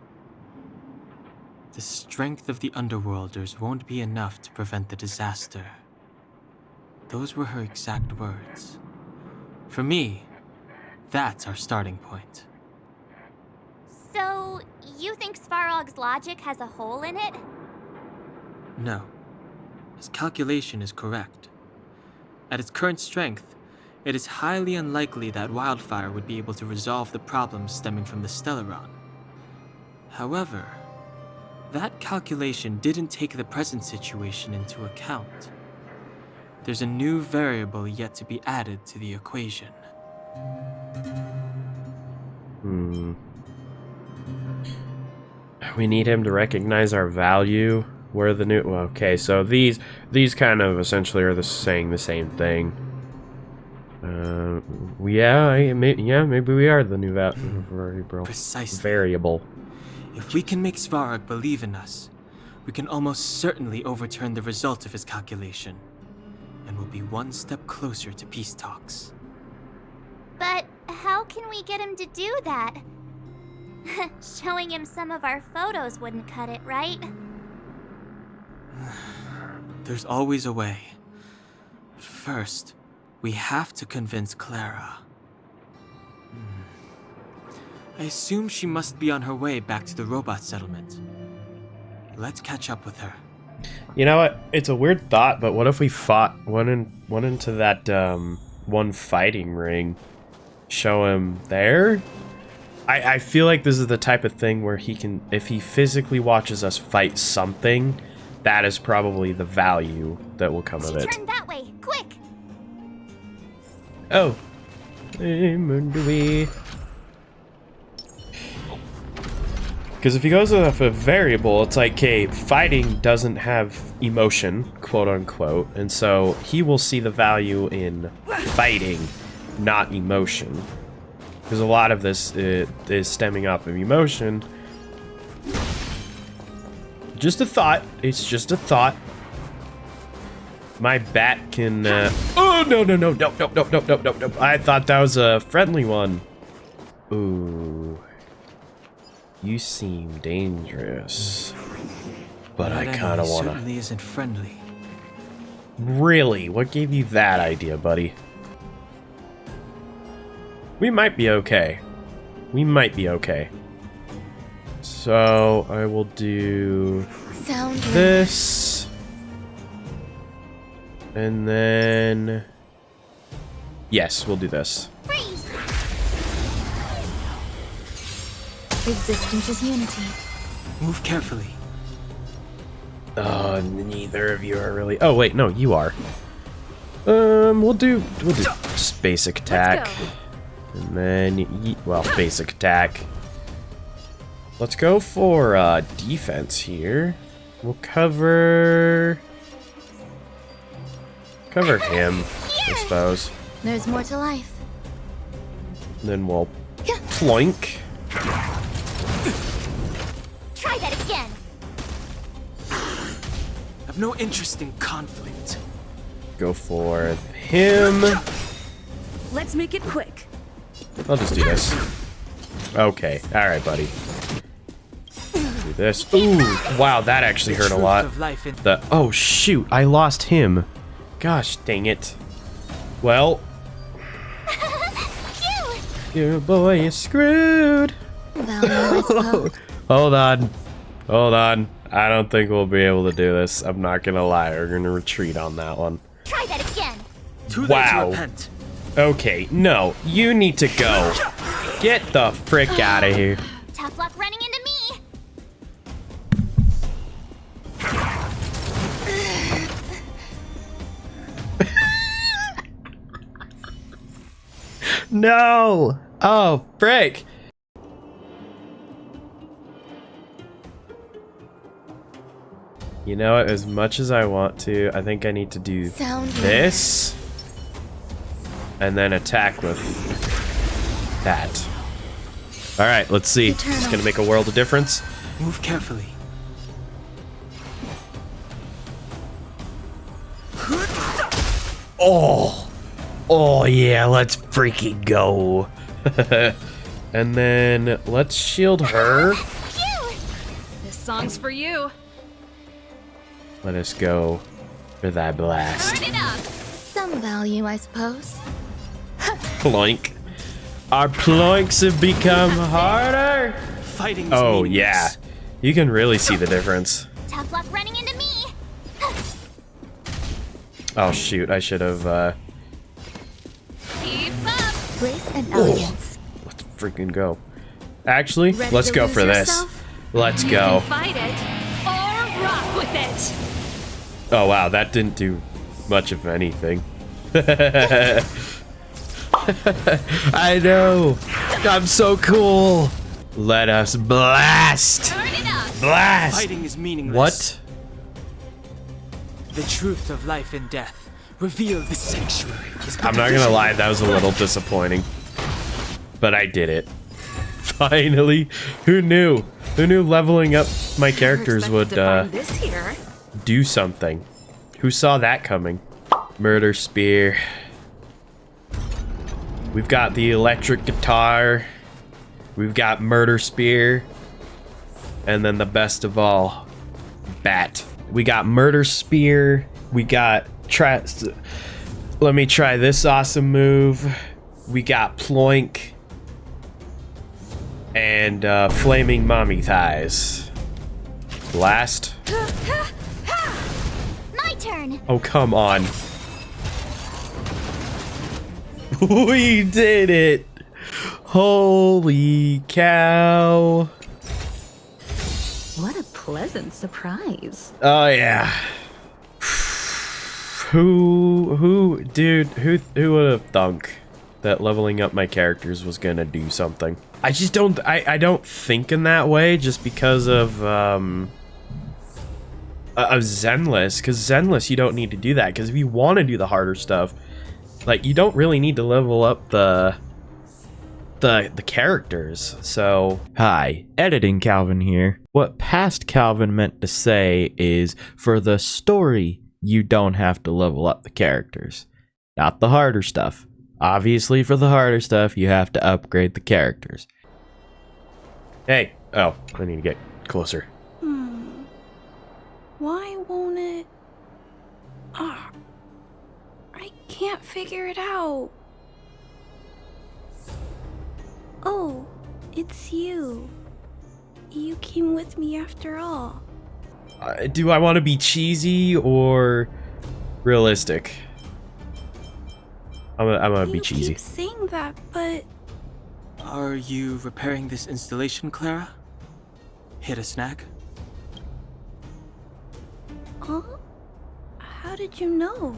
The strength of the Underworlders won't be enough to prevent the disaster. Those were her exact words. For me, that's our starting point. So, you think Svarog's logic has a hole in it? No. His calculation is correct. At its current strength, it is highly unlikely that Wildfire would be able to resolve the problems stemming from the Stellaron. However, that calculation didn't take the present situation into account. There's a new variable yet to be added to the equation. We need him to recognize our value. We're the new... Well, okay, so these kind of essentially are saying the same thing. Maybe we are the new variable. Precisely. Variable. If we can make Svarog believe in us, we can almost certainly overturn the result of his calculation, and we'll be one step closer to peace talks. But how can we get him to do that? Showing him some of our photos wouldn't cut it, right? There's always a way. But first, we have to convince Clara. I assume she must be on her way back to the robot settlement. Let's catch up with her. You know what? It's a weird thought, but what if we went into that one fighting ring? Show him there? I feel like this is the type of thing where he can, if he physically watches us fight something, that is probably the value that will come of it. Turn that way, quick! Oh. Because if he goes off a variable, it's like, okay, fighting doesn't have emotion, quote unquote, and so he will see the value in fighting, not emotion. Because a lot of this is stemming off of emotion. Just a thought. It's just a thought. My bat can, oh, no. I thought that was a friendly one. Ooh. You seem dangerous. But I kind of want to... certainly isn't friendly. Really? What gave you that idea, buddy? We might be okay. We might be okay. So, I will do this. And then... Yes, we'll do this. Freeze! Existence is unity. Move carefully. Oh, neither of you are really... Oh, wait, no, you are. We'll do just basic attack. And then, well, basic attack. Let's go for defense here. We'll cover him, I suppose. There's more to life. Then we'll ploink. Try that again. I've no interest in conflict. Go for him. Let's make it quick. I'll just do this. Okay, alright, buddy. Do this. Ooh, wow, that actually hurt a lot. Oh, shoot, I lost him. Gosh, dang it. Well. Your boy is screwed. Hold on. Hold on. I don't think we'll be able to do this. I'm not gonna lie. We're gonna retreat on that one. Try that again. Wow. Okay, no. You need to go. Get the frick out of here. Tough luck running into me. No. Oh, frick. You know what? As much as I want to, I think I need to do this. And then attack with that. Alright, let's see. It's gonna make a world of difference. Move carefully. Oh! Oh yeah, let's freaking go. And then let's shield her. This song's for you. Let us go for that blast. Turn it up. Some value, I suppose. Ploink. Our ploinks have become harder. Fighting. Oh yeah, you can really see the difference. Tough luck running into me. Oh shoot, I should have. Keep up. Grace and elegance. Let's freaking go. Actually, Ready let's to go lose for this. yourself? Let's You go. can fight it or rock with it. Oh wow, that didn't do much of anything. I know. I'm so cool. Let us blast. Blast. Fighting is meaningless. What? The truth of life and death. Reveal the sanctuary. I'm not gonna lie, that was a little disappointing. But I did it. Finally. Who knew? Who knew leveling up my characters would do something? Who saw that coming? Murder spear. We've got the electric guitar. We've got murder spear. And then the best of all, bat. We got murder spear We got let me try this awesome move. We got Ploink and Flaming Mommy Thighs. Blast. My turn. Oh, come on. We did it. Holy cow. What a pleasant surprise. Oh yeah. Who would have thunk that leveling up my characters was gonna do something? I just don't I don't think in that way just because of Zenless, because Zenless you don't need to do that, because if you want to do the harder stuff, like, you don't really need to level up the characters. So, hi, editing Calvin here. What past Calvin meant to say is, for the story, you don't have to level up the characters, not the harder stuff. Obviously, for the harder stuff, you have to upgrade the characters. Hey, oh, I need to get closer. Why won't it? Ah, I can't figure it out. Oh, it's you. You came with me after all. Do I want to be cheesy or realistic? I'm gonna be cheesy. You keep saying that, but... Are you repairing this installation, Clara? Hit a snag? Huh? How did you know?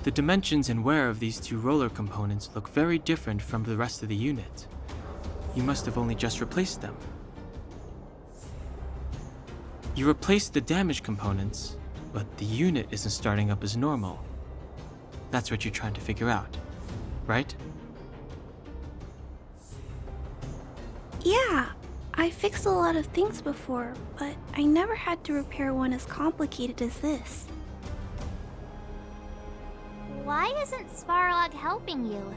The dimensions and wear of these two roller components look very different from the rest of the unit. You must have only just replaced them. You replaced the damaged components, but the unit isn't starting up as normal. That's what you're trying to figure out, right? Yeah, I fixed a lot of things before, but I never had to repair one as complicated as this. Why isn't Svarog helping you?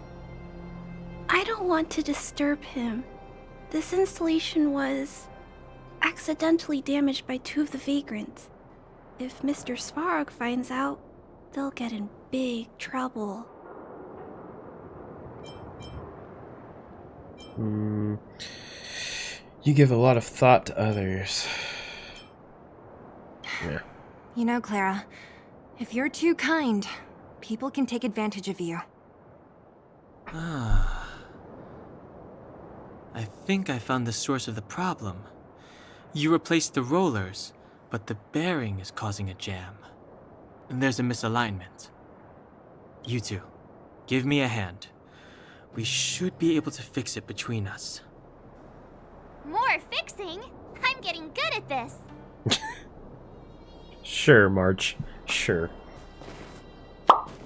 I don't want to disturb him. This installation was accidentally damaged by two of the vagrants. If Mr. Svarog finds out, they'll get in big trouble. You give a lot of thought to others. Yeah. You know, Clara, if you're too kind, people can take advantage of you. I think I found the source of the problem. You replaced the rollers, but the bearing is causing a jam. And there's a misalignment. You two, give me a hand. We should be able to fix it between us. More fixing? I'm getting good at this. Sure, March. Sure.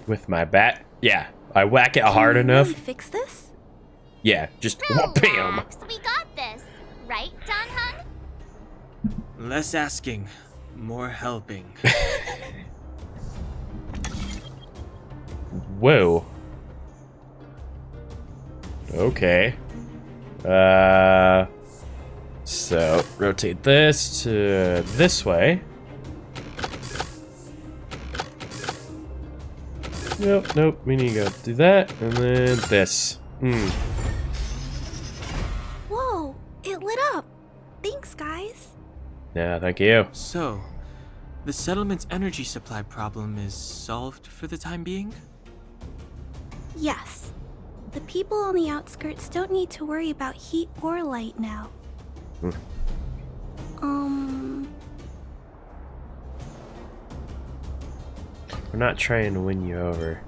With my bat? Yeah. I whack it hard enough. Can you fix this? Yeah, just bam! Relax, we got this. Right, Don-Hung? Less asking, more helping. Whoa. Okay. So rotate this to this way. Nope, we need to go do that, and then this. Whoa, it lit up. Thanks, guys. Yeah, thank you. So, the settlement's energy supply problem is solved for the time being? Yes. The people on the outskirts don't need to worry about heat or light now. We're not trying to win you over.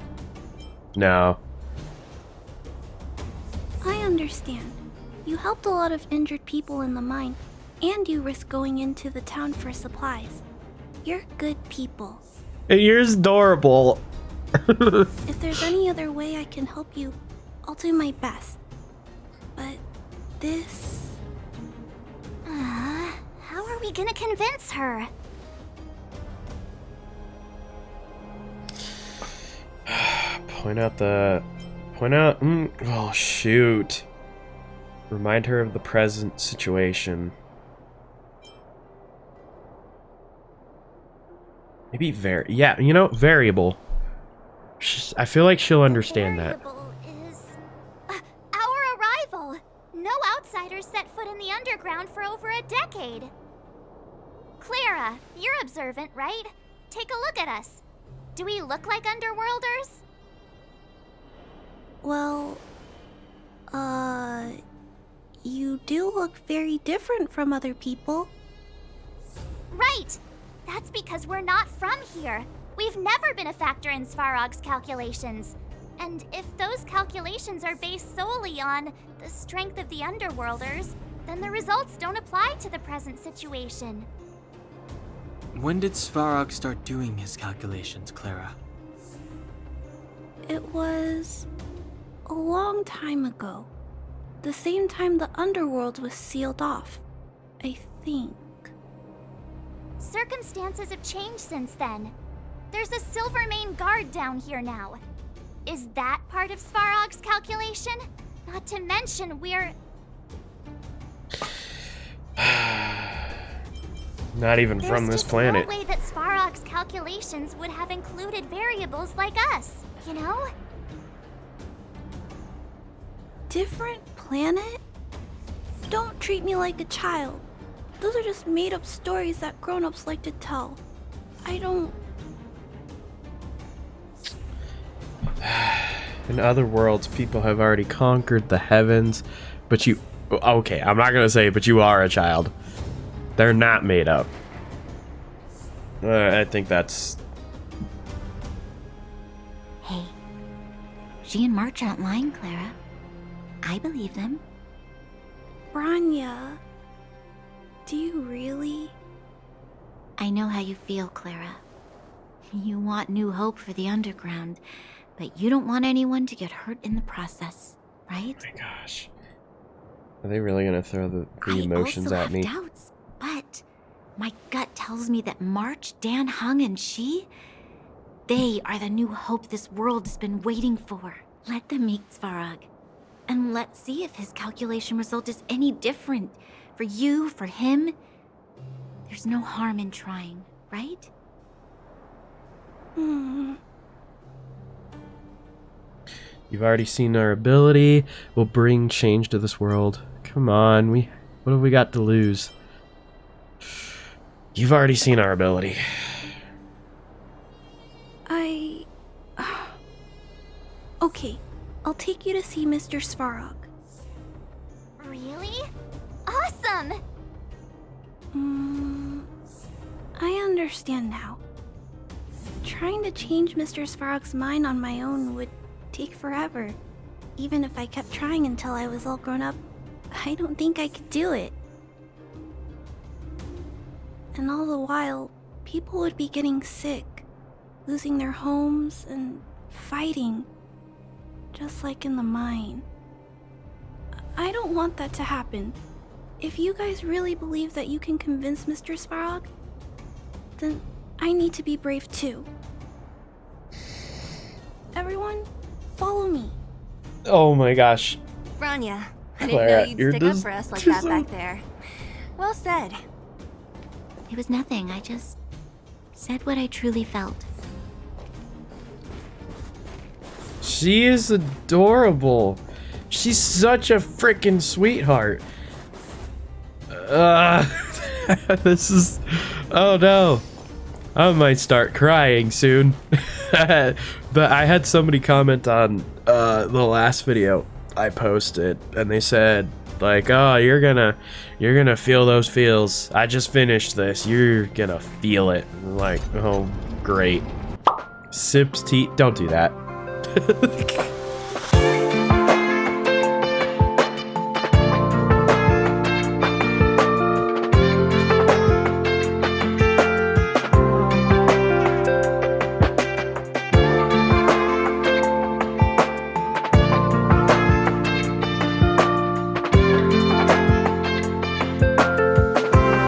No. I understand. You helped a lot of injured people in the mine, and you risked going into the town for supplies. You're good people. You're adorable. If there's any other way I can help you, I'll do my best. But this... How are we gonna convince her? Point out... oh, shoot. Remind her of the present situation. Maybe yeah, you know, variable. I feel like she'll understand that. Variable is our arrival. No outsiders set foot in the underground for over a decade. Clara, you're observant, right? Take a look at us. Do we look like underworlders? Well, you do look very different from other people. Right! That's because we're not from here. We've never been a factor in Svarog's calculations. And if those calculations are based solely on the strength of the Underworlders, then the results don't apply to the present situation. When did Svarog start doing his calculations, Clara? It was a long time ago. The same time the underworld was sealed off, I think. Circumstances have changed since then. There's a Silvermane guard down here now. Is that part of Svarog's calculation? Not to mention we're... Not even from this planet. There's no way that Svarog's calculations would have included variables like us, you know? Different planet? Don't treat me like a child. Those are just made-up stories that grown-ups like to tell. I don't... In other worlds, people have already conquered the heavens, but you... Okay, I'm not gonna say, but you are a child. They're not made up. I think that's... Hey, she and March aren't lying, Clara. I believe them. Branya, do you really? I know how you feel, Clara. You want new hope for the underground, but you don't want anyone to get hurt in the process, right? Oh my gosh. Are they really gonna throw the emotions at me? I also have doubts, but my gut tells me that March, Dan Hung, and she, they are the new hope this world has been waiting for. Let them meet Svarog, and let's see if his calculation result is any different. For you, for him, there's no harm in trying, right? You've already seen our ability. We'll bring change to this world. Come on, what have we got to lose? You've already seen our ability. Okay, I'll take you to see Mr. Svarog. Really? Awesome! I understand now. Trying to change Mr. Svarog's mind on my own would take forever. Even if I kept trying until I was all grown up, I don't think I could do it. And all the while, people would be getting sick, losing their homes, and fighting. Just like in the mine. I don't want that to happen. If you guys really believe that you can convince Mr. Svarog, then I need to be brave too. Everyone, follow me. Oh my gosh. Branya, I Clara, didn't know you'd stick up for us like that back there. Well said. It was nothing. I just said what I truly felt. She is adorable. She's such a freaking sweetheart. This is... Oh no. I might start crying soon. But I had somebody comment on the last video I posted, and they said, like, oh, you're gonna feel those feels. I just finished this. You're gonna feel it. I'm like, oh, great. Sips tea. Don't do that.